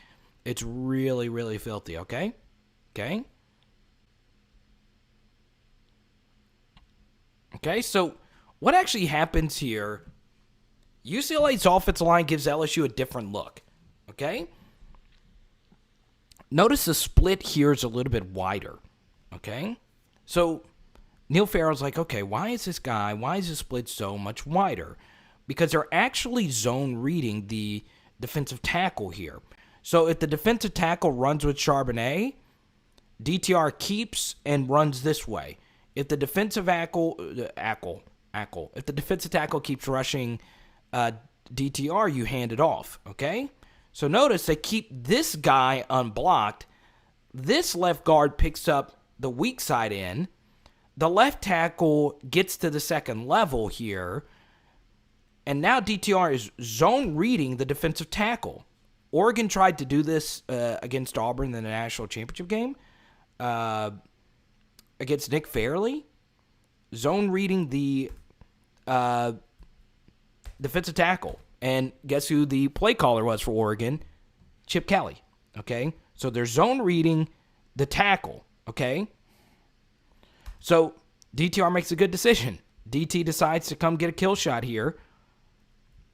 It's really, really filthy, okay? Okay? Okay, so what actually happens here, UCLA's offensive line gives LSU a different look, okay? Notice the split here is a little bit wider, okay? So Neil Farrell's like, okay, why is the split so much wider? Because they're actually zone reading the defensive tackle here. So if the defensive tackle runs with Charbonnet, DTR keeps and runs this way. If the defensive if the defensive tackle keeps rushing DTR, you hand it off, okay? So notice they keep this guy unblocked. This left guard picks up the weak side in. The left tackle gets to the second level here. And now DTR is zone reading the defensive tackle. Oregon tried to do this against Auburn in the national championship game. Against Nick Fairley. Zone reading the defensive tackle. And guess who the play caller was for Oregon? Chip Kelly. Okay? So they're zone reading the tackle. Okay? So DTR makes a good decision. DT decides to come get a kill shot here.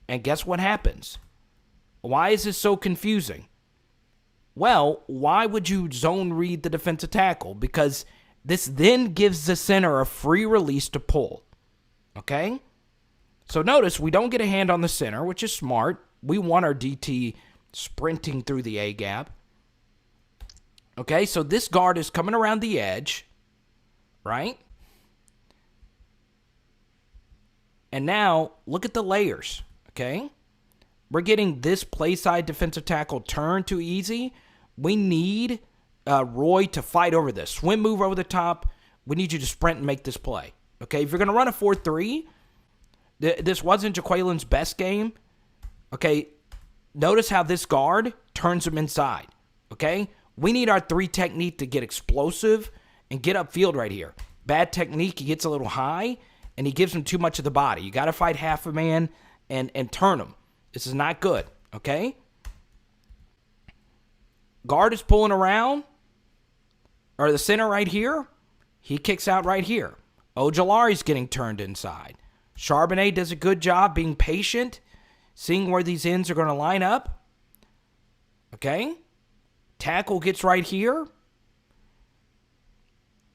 And guess what happens? Why is this so confusing? Well, why would you zone read the defensive tackle? Because this then gives the center a free release to pull. Okay? So notice we don't get a hand on the center, which is smart. We want our DT sprinting through the A gap. Okay, so this guard is coming around the edge, right? And now look at the layers, okay? We're getting this play side defensive tackle turn too easy. We need Roy to fight over this. Swim move over the top. We need you to sprint and make this play. Okay, if you're going to run a 4-3, this wasn't Jaquelin's best game. Okay, notice how this guard turns him inside. Okay, we need our 3 technique to get explosive and get upfield right here. Bad technique, he gets a little high, and he gives him too much of the body. You got to fight half a man and turn him. This is not good, okay? Guard is pulling around, or the center right here. He kicks out right here. Ojolari's getting turned inside. Charbonnet does a good job being patient, seeing where these ends are going to line up. Okay? Tackle gets right here.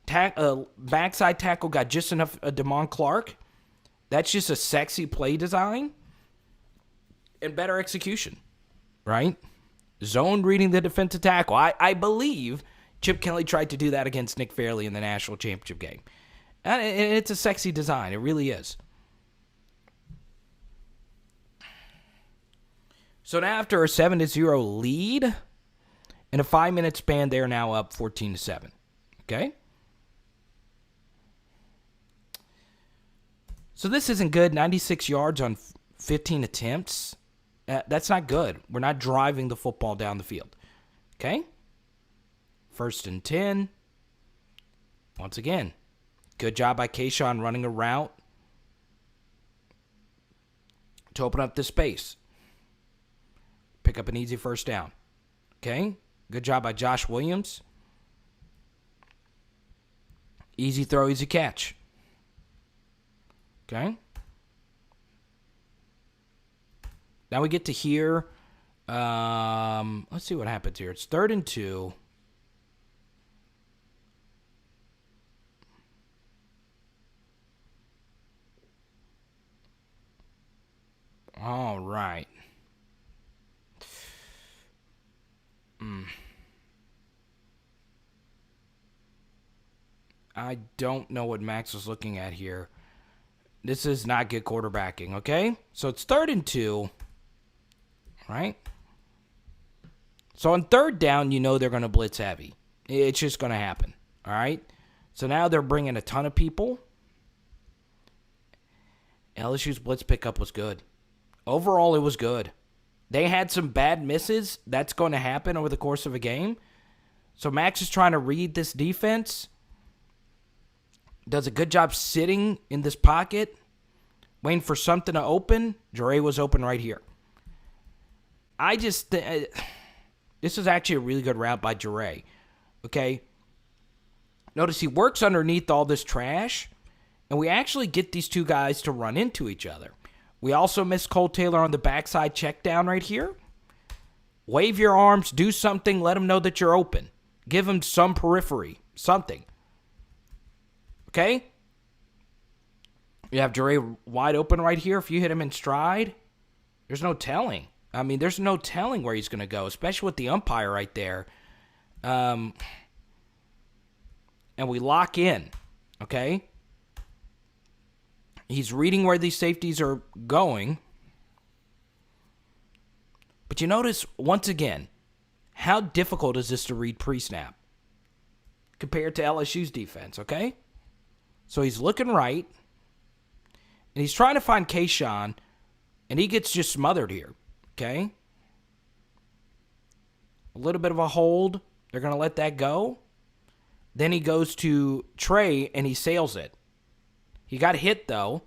Backside tackle got just enough Damon Clark. That's just a sexy play design and better execution, right? Zone reading the defensive tackle. I believe Chip Kelly tried to do that against Nick Fairley in the national championship game. And it's a sexy design. It really is. So now after a 7-0 lead, in a 5-minute span, they're now up 14-7. Okay? So this isn't good. 96 yards on 15 attempts. That's not good. We're not driving the football down the field. Okay? 1st and 10. Once again, good job by Kayshon running a route to open up this space. Pick up an easy first down. Okay? Good job by Josh Williams. Easy throw, easy catch. Okay? Now we get to here. Let's see what happens here. It's 3rd and 2. All right. I don't know what Max was looking at here. This is not good quarterbacking, okay? So it's 3rd and 2, right? So on 3rd down, you know they're going to blitz heavy. It's just going to happen, all right? So now they're bringing a ton of people. LSU's blitz pickup was good. Overall, it was good. They had some bad misses. That's going to happen over the course of a game. So Max is trying to read this defense. Does a good job sitting in this pocket, waiting for something to open. Jure was open right here. This is actually a really good route by Jure. Okay? Notice he works underneath all this trash, and we actually get these two guys to run into each other. We also miss Cole Taylor on the backside check down right here. Wave your arms, do something, let him know that you're open. Give him some periphery, something. Okay? You have Jure wide open right here. If you hit him in stride, there's no telling. I mean, there's no telling where he's going to go, especially with the umpire right there. And we lock in, okay? He's reading where these safeties are going. But you notice, once again, how difficult is this to read pre-snap compared to LSU's defense, okay? So he's looking right, and he's trying to find Kayshon, and he gets just smothered here, okay? A little bit of a hold. They're going to let that go. Then he goes to Trey, and he sails it. He got hit, though.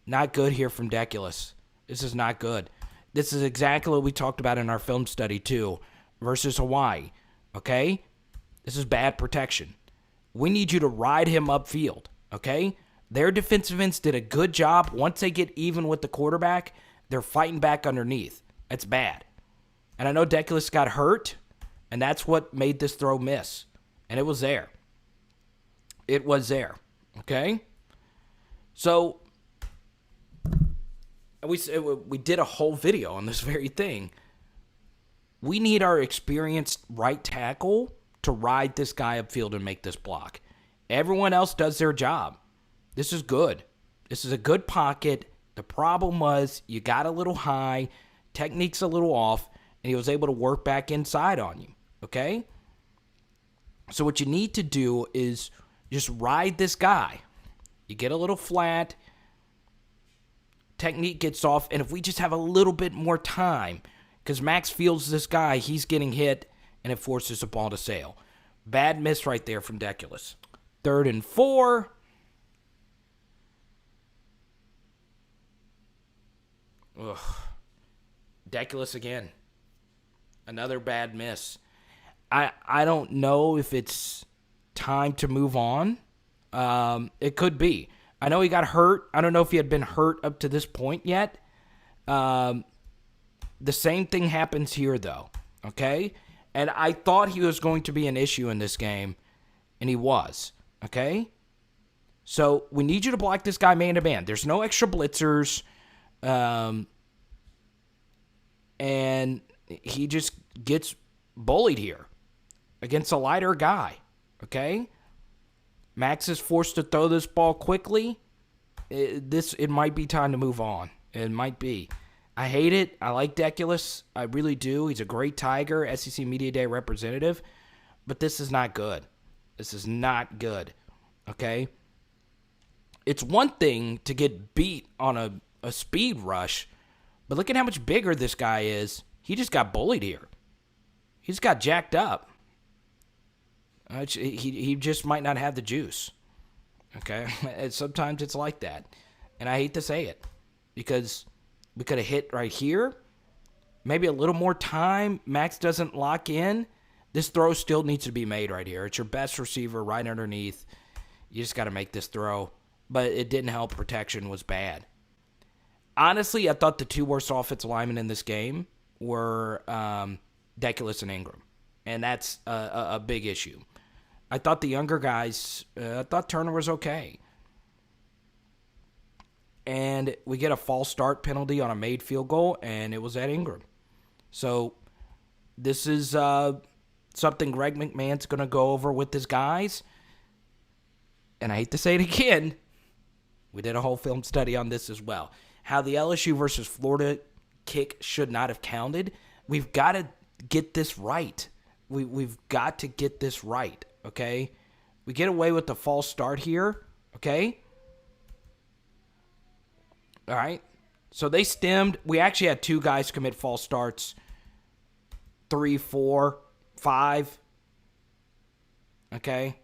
Not good here from Deculus. This is not good. This is exactly what we talked about in our film study too, versus Hawaii, okay? This is bad protection. We need you to ride him upfield, okay? Their defensive ends did a good job. Once they get even with the quarterback, they're fighting back underneath. That's bad. And I know Deculus got hurt, and that's what made this throw miss. And it was there. It was there, okay? So we did a whole video on this very thing. We need our experienced right tackle to ride this guy upfield and make this block. Everyone else does their job. This is good. This is a good pocket. The problem was you got a little high, technique's a little off, and he was able to work back inside on you, okay? So what you need to do is just ride this guy. You get a little flat, technique gets off, and if we just have a little bit more time, because Max feels this guy, he's getting hit, and it forces the ball to sail. Bad miss right there from Deculus. 3rd and 4. Ugh. Deculus again. Another bad miss. I don't know if it's time to move on. It could be. I know he got hurt. I don't know if he had been hurt up to this point yet. The same thing happens here, though. Okay? And I thought he was going to be an issue in this game, and he was. Okay? So we need you to block this guy man-to-man. There's no extra blitzers. And he just gets bullied here against a lighter guy. Okay? Max is forced to throw this ball quickly. It might be time to move on. It might be. I hate it. I like Deculus. I really do. He's a great Tiger, SEC Media Day representative. But this is not good. This is not good. Okay? It's one thing to get beat on a speed rush, but look at how much bigger this guy is. He just got bullied here. He just got jacked up. He just might not have the juice. Okay? Sometimes it's like that. And I hate to say it because we could have hit right here. Maybe a little more time. Max doesn't lock in. This throw still needs to be made right here. It's your best receiver right underneath. You just got to make this throw. But it didn't help. Protection was bad. Honestly, I thought the two worst offensive linemen in this game were Deculus and Ingram. And that's a big issue. I thought the younger guys, I thought Turner was okay. And we get a false start penalty on a made field goal, and it was at Ingram. So this is something Greg McMahon's going to go over with his guys. And I hate to say it again, we did a whole film study on this as well. How the LSU versus Florida kick should not have counted. We've got to get this right. We've got to get this right, okay? We get away with the false start here, okay? All right. So they stemmed. We actually had 2 guys commit false starts. 3, 4, 5. Okay?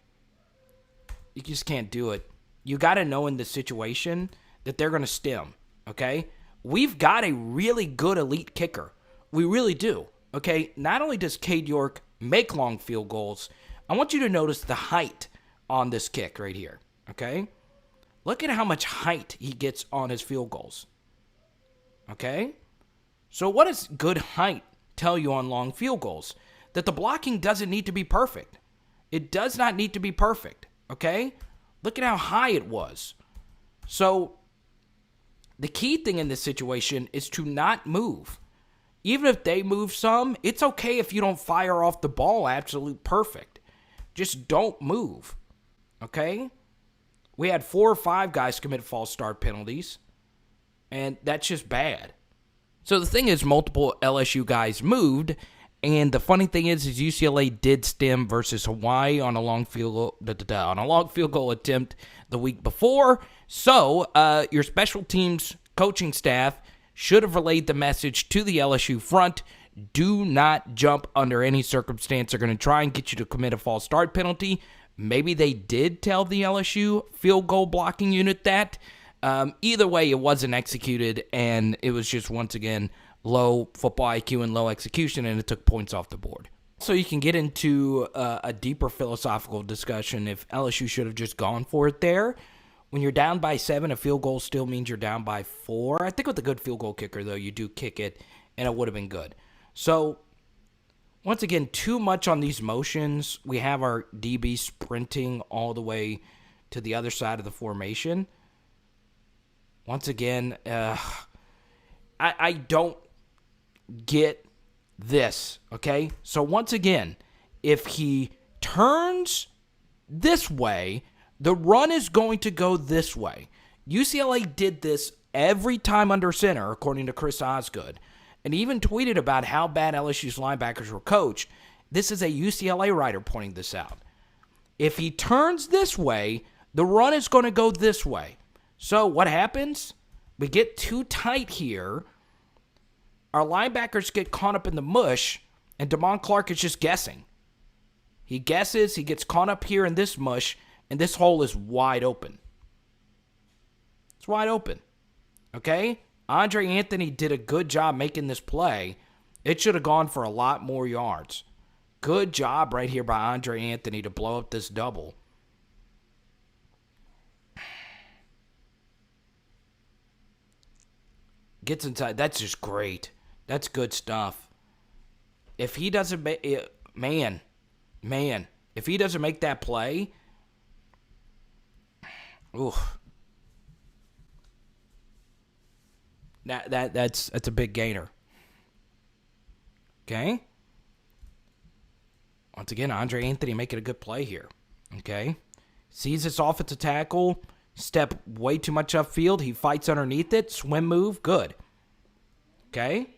You just can't do it. You got to know in this situation that they're going to stem. Okay? We've got a really good elite kicker. We really do. Okay? Not only does Cade York make long field goals, I want you to notice the height on this kick right here. Okay? Look at how much height he gets on his field goals. Okay? So what does good height tell you on long field goals? That the blocking doesn't need to be perfect. It does not need to be perfect. Okay? Look at how high it was. So the key thing in this situation is to not move. Even if they move some, it's okay if you don't fire off the ball absolute perfect. Just don't move. Okay? We had 4 or 5 guys commit false start penalties, and that's just bad. So the thing is, multiple LSU guys moved, and the funny thing is UCLA did stem versus Hawaii on a long field goal attempt the week before. So your special teams coaching staff should have relayed the message to the LSU front. Do not jump under any circumstance. They're going to try and get you to commit a false start penalty. Maybe they did tell the LSU field goal blocking unit that. Either way, it wasn't executed, and it was just, once again, low football IQ and low execution, and it took points off the board. So you can get into a deeper philosophical discussion if LSU should have just gone for it there. When you're down by 7, a field goal still means you're down by 4. I think with a good field goal kicker, though, you do kick it, and it would have been good. So, once again, too much on these motions. We have our DB sprinting all the way to the other side of the formation. Once again, I don't get this, okay? So once again, if he turns this way, the run is going to go this way. UCLA did this every time under center, according to Chris Osgood, and even tweeted about how bad LSU's linebackers were coached. This is a UCLA writer pointing this out. If he turns this way, the run is going to go this way. So what happens? We get too tight here. Our linebackers get caught up in the mush, and Damon Clark is just guessing. He guesses, he gets caught up here in this mush, and this hole is wide open. It's wide open. Okay? Andre Anthony did a good job making this play. It should have gone for a lot more yards. Good job right here by Andre Anthony to blow up this double. Gets inside. That's just great. That's good stuff. If he doesn't make it, man, if he doesn't make that play, that's a big gainer. Okay? Once again, Andre Anthony making a good play here. Okay? Sees this offensive tackle, step way too much upfield. He fights underneath it, swim move, good. Okay?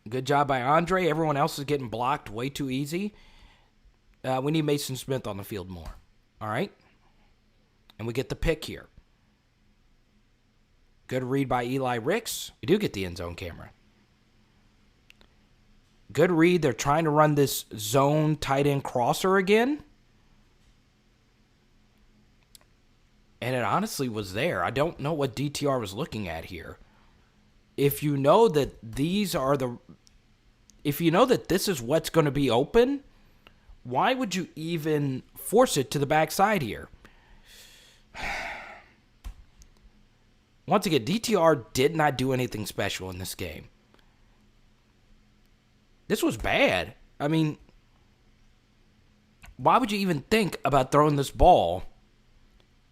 Good job by Andre. Everyone else is getting blocked way too easy. We need Maason Smith on the field more. All right? And we get the pick here. Good read by Eli Ricks. We do get the end zone camera. Good read. They're trying to run this zone tight end crosser again. And it honestly was there. I don't know what DTR was looking at here. If you know that if you know that this is what's going to be open, why would you even force it to the backside here? Once again, DTR did not do anything special in this game. This was bad. I mean, why would you even think about throwing this ball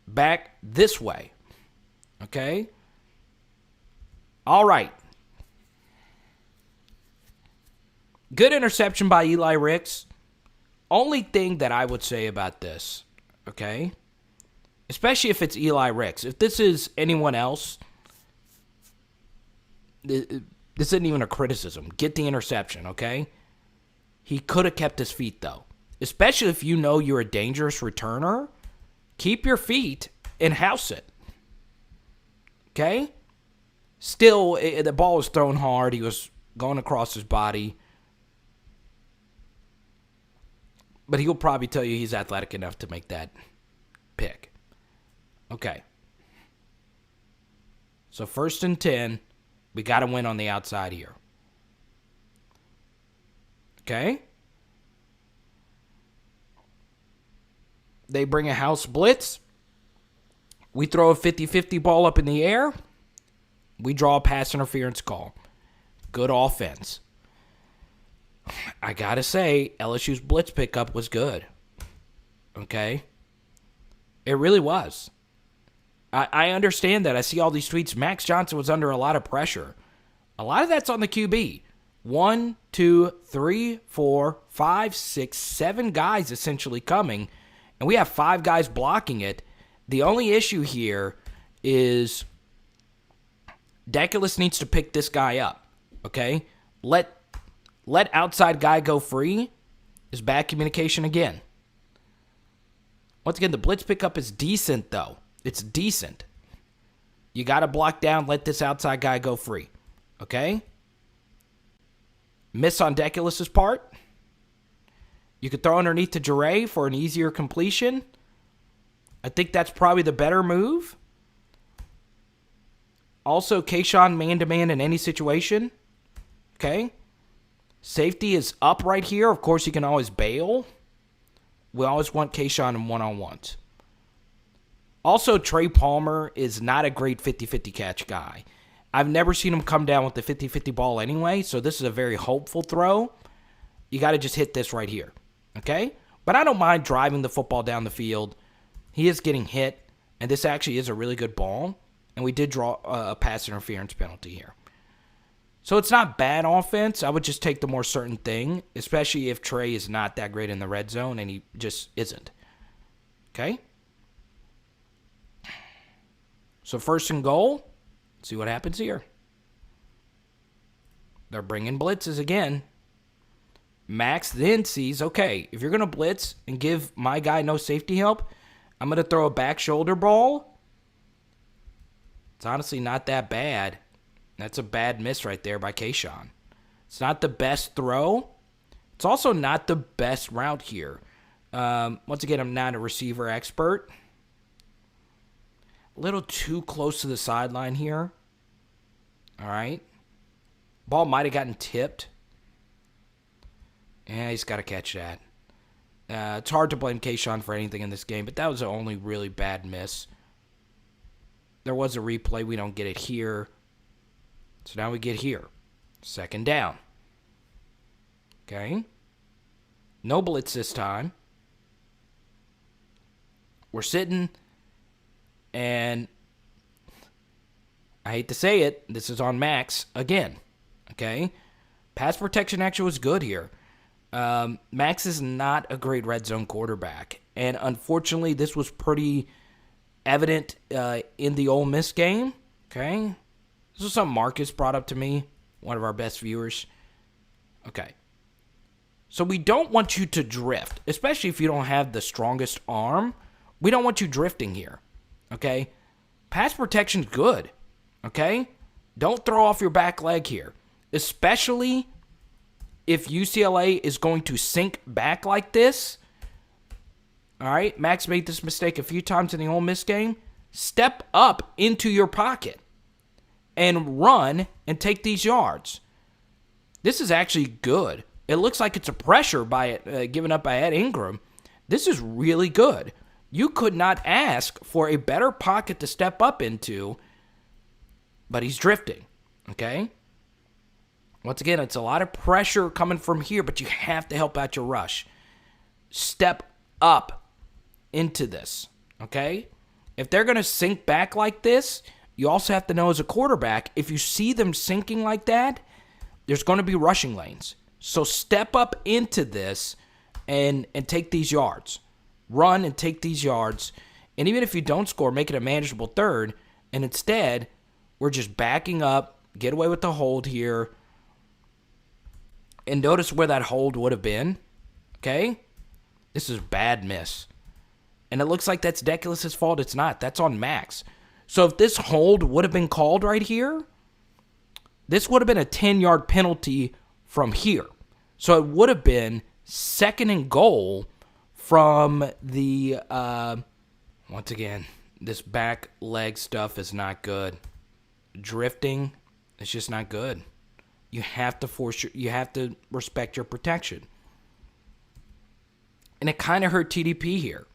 back this way? Okay? All right. Good interception by Eli Ricks. Only thing that I would say about this, okay? Especially if it's Eli Ricks. If this is anyone else, this isn't even a criticism. Get the interception, okay? He could have kept his feet, though. Especially if you know you're a dangerous returner. Keep your feet and house it. Okay? Still, the ball was thrown hard. He was going across his body. But he'll probably tell you he's athletic enough to make that pick. Okay. So 1st and 10. We got to win on the outside here. Okay? They bring a house blitz. We throw a 50-50 ball up in the air. We draw a pass interference call. Good offense. I got to say, LSU's blitz pickup was good. Okay? It really was. I understand that. I see all these tweets. Max Johnson was under a lot of pressure. A lot of that's on the QB. 1, 2, 3, 4, 5, 6, 7 guys essentially coming, and we have 5 guys blocking it. The only issue here is Deculus needs to pick this guy up. Okay? Let outside guy go free is bad communication again. Once again, the blitz pickup is decent, though. It's decent. You got to block down, let this outside guy go free. Okay? Miss on Deculus's part. You could throw underneath to Jure for an easier completion. I think that's probably the better move. Also, Kayshon man-to-man in any situation. Okay. Safety is up right here. Of course, he can always bail. We always want Kayshon in one-on-ones. Also, Trey Palmer is not a great 50-50 catch guy. I've never seen him come down with the 50-50 ball anyway, so this is a very hopeful throw. You got to just hit this right here, okay? But I don't mind driving the football down the field. He is getting hit, and this actually is a really good ball, and we did draw a pass interference penalty here. So it's not bad offense. I would just take the more certain thing, especially if Trey is not that great in the red zone, and he just isn't, okay? So 1st and goal. See what happens here. They're bringing blitzes again. Max then sees, okay, if you're going to blitz and give my guy no safety help, I'm going to throw a back shoulder ball. It's honestly not that bad. That's a bad miss right there by Kayshon. It's not the best throw. It's also not the best route here. Once again, I'm not a receiver expert. A little too close to the sideline here. All right. Ball might have gotten tipped. Yeah, he's got to catch that. It's hard to blame Kayshon for anything in this game, but that was the only really bad miss. There was a replay. We don't get it here. So now we get here. 2nd down. Okay. No blitz this time. We're sitting, and I hate to say it, this is on Max again. Okay. Pass protection actually was good here. Max is not a great red zone quarterback. And unfortunately, this was pretty evident in the Ole Miss game. Okay. This was something Marcus brought up to me, one of our best viewers. Okay. So we don't want you to drift, especially if you don't have the strongest arm. We don't want you drifting here. Okay. Pass protection's good. Okay. Don't throw off your back leg here, especially if UCLA is going to sink back like this. All right, Max made this mistake a few times in the Ole Miss game. Step up into your pocket and run and take these yards. This is actually good. It looks like it's a pressure by it given up by Ed Ingram. This is really good. You could not ask for a better pocket to step up into, but he's drifting, okay? Once again, it's a lot of pressure coming from here, but you have to help out your rush. Step up into this, okay? If they're going to sink back like this, you also have to know as a quarterback, if you see them sinking like that, there's going to be rushing lanes. So step up into this and take these yards. Run and take these yards. And even if you don't score, make it a manageable third. And instead, we're just backing up, get away with the hold here. And notice where that hold would have been. Okay? This is a bad miss. And it looks like that's Deculus' fault. It's not. That's on Max. So if this hold would have been called right here, this would have been a 10-yard penalty from here. So it would have been 2nd and goal from the, once again, this back leg stuff is not good. Drifting, it's just not good. You have to you have to respect your protection. And it kind of hurt TDP here.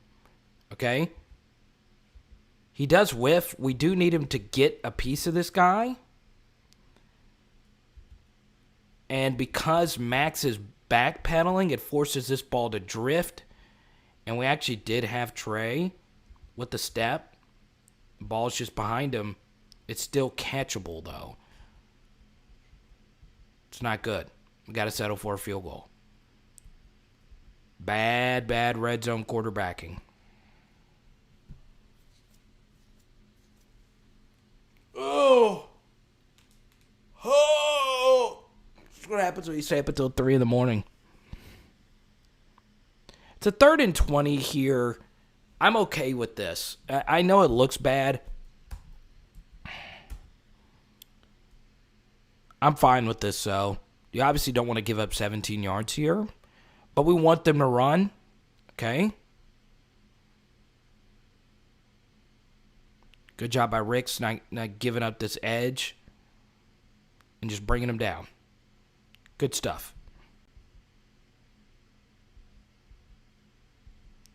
Okay? He does whiff. We do need him to get a piece of this guy. And because Max is backpedaling, it forces this ball to drift. And we actually did have Trey with the step. The ball's just behind him. It's still catchable, though. It's not good. We got to settle for a field goal. Bad red zone quarterbacking. Oh! That's what happens when you stay up until 3 in the morning. It's a 3rd and 20 here. I'm okay with this. I know it looks bad. I'm fine with this, though. You obviously don't want to give up 17 yards here, but we want them to run, okay? Good job by Ricks not giving up this edge and just bringing him down. Good stuff.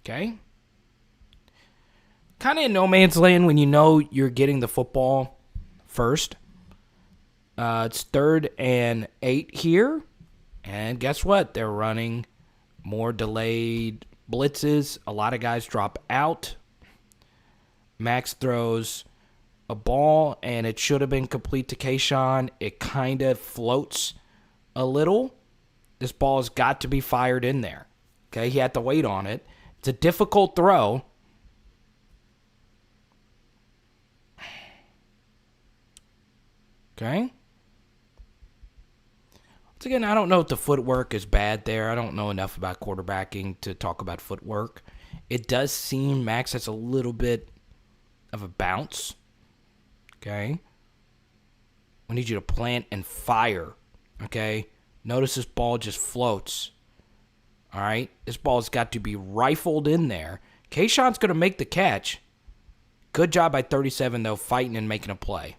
Okay. Kind of in no man's land when you know you're getting the football first. It's 3rd and 8 here. And guess what? They're running more delayed blitzes. A lot of guys drop out. Max throws a ball, and it should have been complete to Kayshon. It kind of floats a little. This ball has got to be fired in there. Okay, he had to wait on it. It's a difficult throw. Okay. Once again, I don't know if the footwork is bad there. I don't know enough about quarterbacking to talk about footwork. It does seem Max has a little bit of a bounce. Okay. We need you to plant and fire. Okay. Notice this ball just floats. All right. This ball's got to be rifled in there. Kayshon's going to make the catch. Good job by 37, though, fighting and making a play.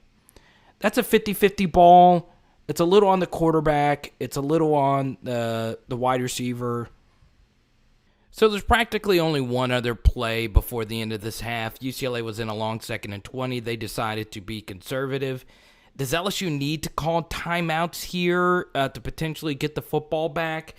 That's a 50-50 ball. It's a little on the quarterback. It's a little on the wide receiver. So there's practically only one other play before the end of this half. UCLA was in a long 2nd and 20. They decided to be conservative. Does LSU need to call timeouts here to potentially get the football back?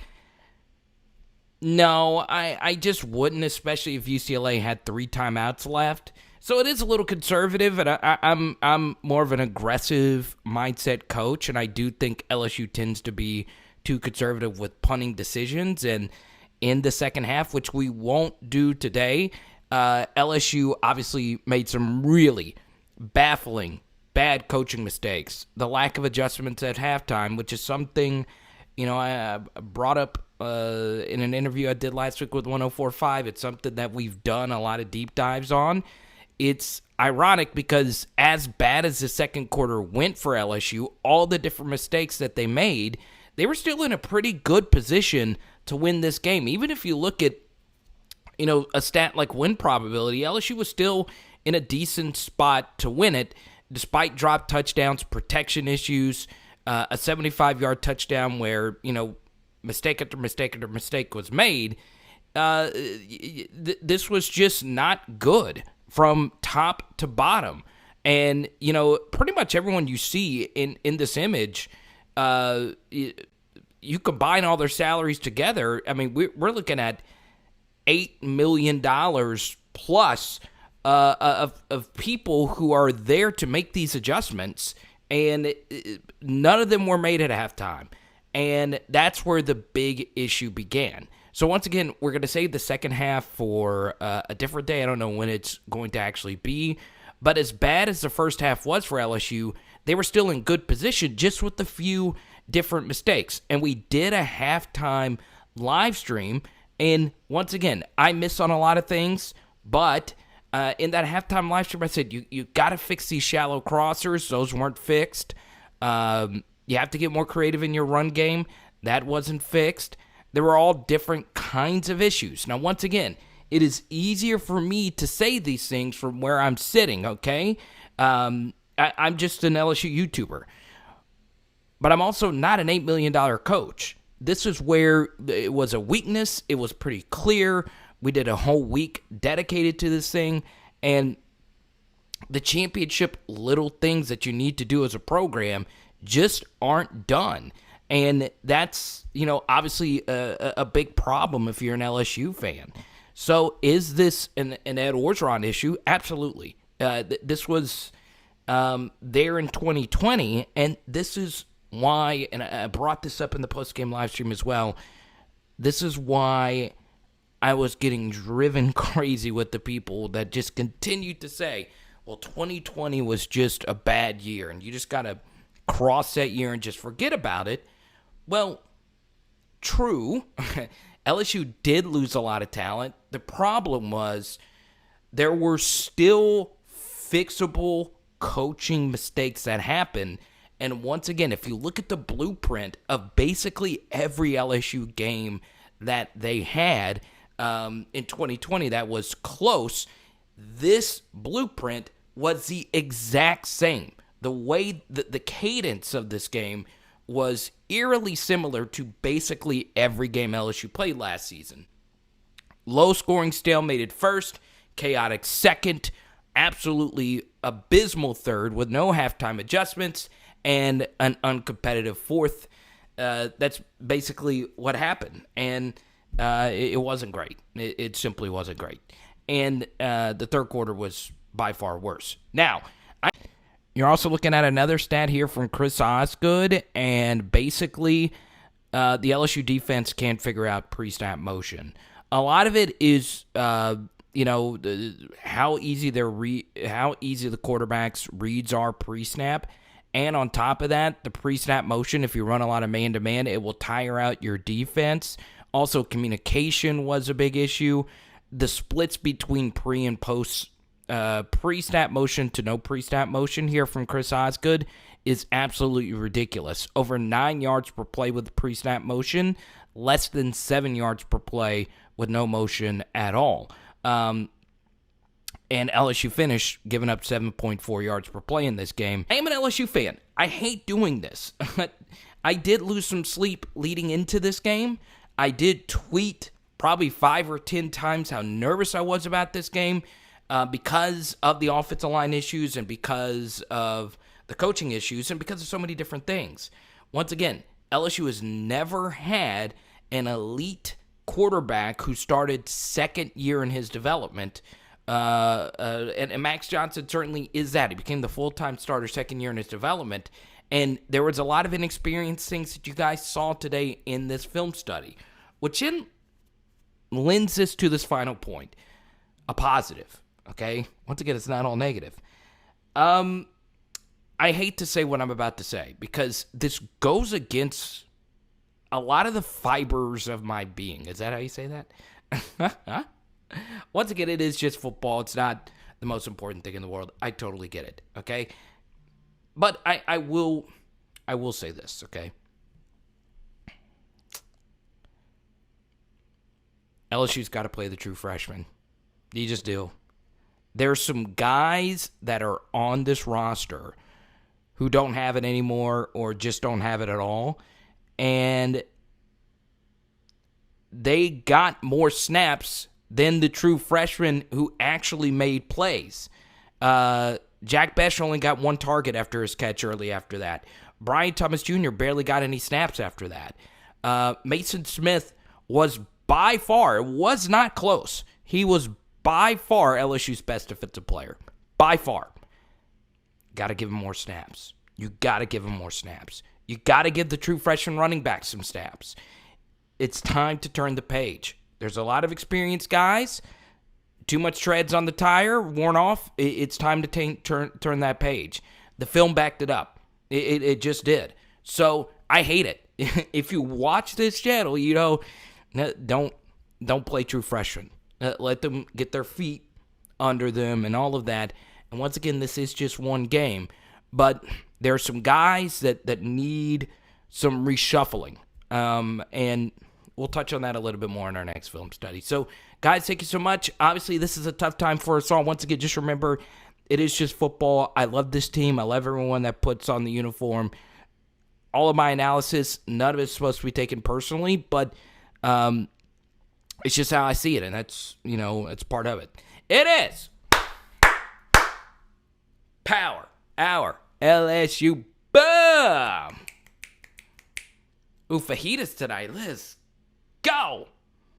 No, I just wouldn't, especially if UCLA had 3 timeouts left. So it is a little conservative, and I'm more of an aggressive mindset coach, and I do think LSU tends to be too conservative with punting decisions. And in the second half, which we won't do today, LSU obviously made some really baffling, bad coaching mistakes. The lack of adjustments at halftime, which is something, I brought up in an interview I did last week with 104.5. It's something that we've done a lot of deep dives on. It's ironic because as bad as the second quarter went for LSU, all the different mistakes that they made, they were still in a pretty good position to win this game. Even if you look at, a stat like win probability, LSU was still in a decent spot to win it, despite dropped touchdowns, protection issues, a 75-yard touchdown where, mistake after mistake after mistake was made. This was just not good from top to bottom. And, pretty much everyone you see in this image, you combine all their salaries together. I mean, we're looking at $8 million plus of people who are there to make these adjustments, and none of them were made at halftime. And that's where the big issue began. So once again, we're going to save the second half for a different day. I don't know when it's going to actually be. But as bad as the first half was for LSU, they were still in good position just with a few different mistakes. And we did a halftime live stream. And once again, I miss on a lot of things. But in that halftime live stream, I said, you got to fix these shallow crossers. Those weren't fixed. You have to get more creative in your run game. That wasn't fixed. There were all different kinds of issues. Now, once again, it is easier for me to say these things from where I'm sitting, okay? I'm just an LSU YouTuber. But I'm also not an $8 million coach. This is where it was a weakness. It was pretty clear. We did a whole week dedicated to this thing. And the championship little things that you need to do as a program just aren't done. And that's, obviously a big problem if you're an LSU fan. So is this an Ed Orgeron issue? Absolutely. This was there in 2020, and this is why, and I brought this up in the post-game live stream as well, this is why I was getting driven crazy with the people that just continued to say, well, 2020 was just a bad year, and you just got to cross that year and just forget about it. Well, true. LSU did lose a lot of talent. The problem was there were still fixable coaching mistakes that happened. And once again, if you look at the blueprint of basically every LSU game that they had in 2020 that was close, this blueprint was the exact same. The way the cadence of this game was eerily similar to basically every game LSU played last season. Low-scoring stalemate at first, chaotic second, absolutely abysmal third with no halftime adjustments, and an uncompetitive fourth. That's basically what happened, and it wasn't great. It simply wasn't great. And the third quarter was by far worse. Now, you're also looking at another stat here from Chris Osgood, and basically the LSU defense can't figure out pre-snap motion. A lot of it is, how easy the quarterback's reads are pre-snap, and on top of that, the pre-snap motion, if you run a lot of man-to-man, it will tire out your defense. Also, communication was a big issue. The splits between pre and post pre-snap motion to no pre-snap motion here from Chris Osgood is absolutely ridiculous. Over 9 yards per play with pre-snap motion, less than 7 yards per play with no motion at all. And LSU finished giving up 7.4 yards per play in this game. I am an LSU fan. I hate doing this. I did lose some sleep leading into this game. I did tweet probably 5 or 10 times how nervous I was about this game because of the offensive line issues and because of the coaching issues and because of so many different things. Once again, LSU has never had an elite quarterback who started second year in his development. And Max Johnson certainly is that. He became the full-time starter second year in his development. And there was a lot of inexperienced things that you guys saw today in this film study, which lends us to this final point. A positive, okay? Once again, it's not all negative. I hate to say what I'm about to say because this goes against a lot of the fibers of my being. Is that how you say that? Once again, it is just football. It's not the most important thing in the world. I totally get it, okay? But I will say this, okay? LSU's got to play the true freshman. You just do. There's some guys that are on this roster who don't have it anymore or just don't have it at all. And they got more snaps than the true freshmen who actually made plays. Jack Besh only got 1 target after his catch early after that. Brian Thomas Jr. barely got any snaps after that. Maason Smith was by far, it was not close. He was by far LSU's best defensive player. By far. Got to give him more snaps. You got to give him more snaps. You got to give the true freshman running back some snaps. It's time to turn the page. There's a lot of experienced guys. Too much treads on the tire, worn off. It's time to turn that page. The film backed it up. It just did. So I hate it. If you watch this channel, don't play true freshmen. Let them get their feet under them and all of that. And once again, this is just one game. But there are some guys that need some reshuffling. And we'll touch on that a little bit more in our next film study. So, guys, thank you so much. Obviously, this is a tough time for us all. Once again, just remember, it is just football. I love this team. I love everyone that puts on the uniform. All of my analysis, none of it's supposed to be taken personally, but it's just how I see it, and that's, it's part of it. It is Power Hour LSU. Boom! Ooh, fajitas tonight. Let's go!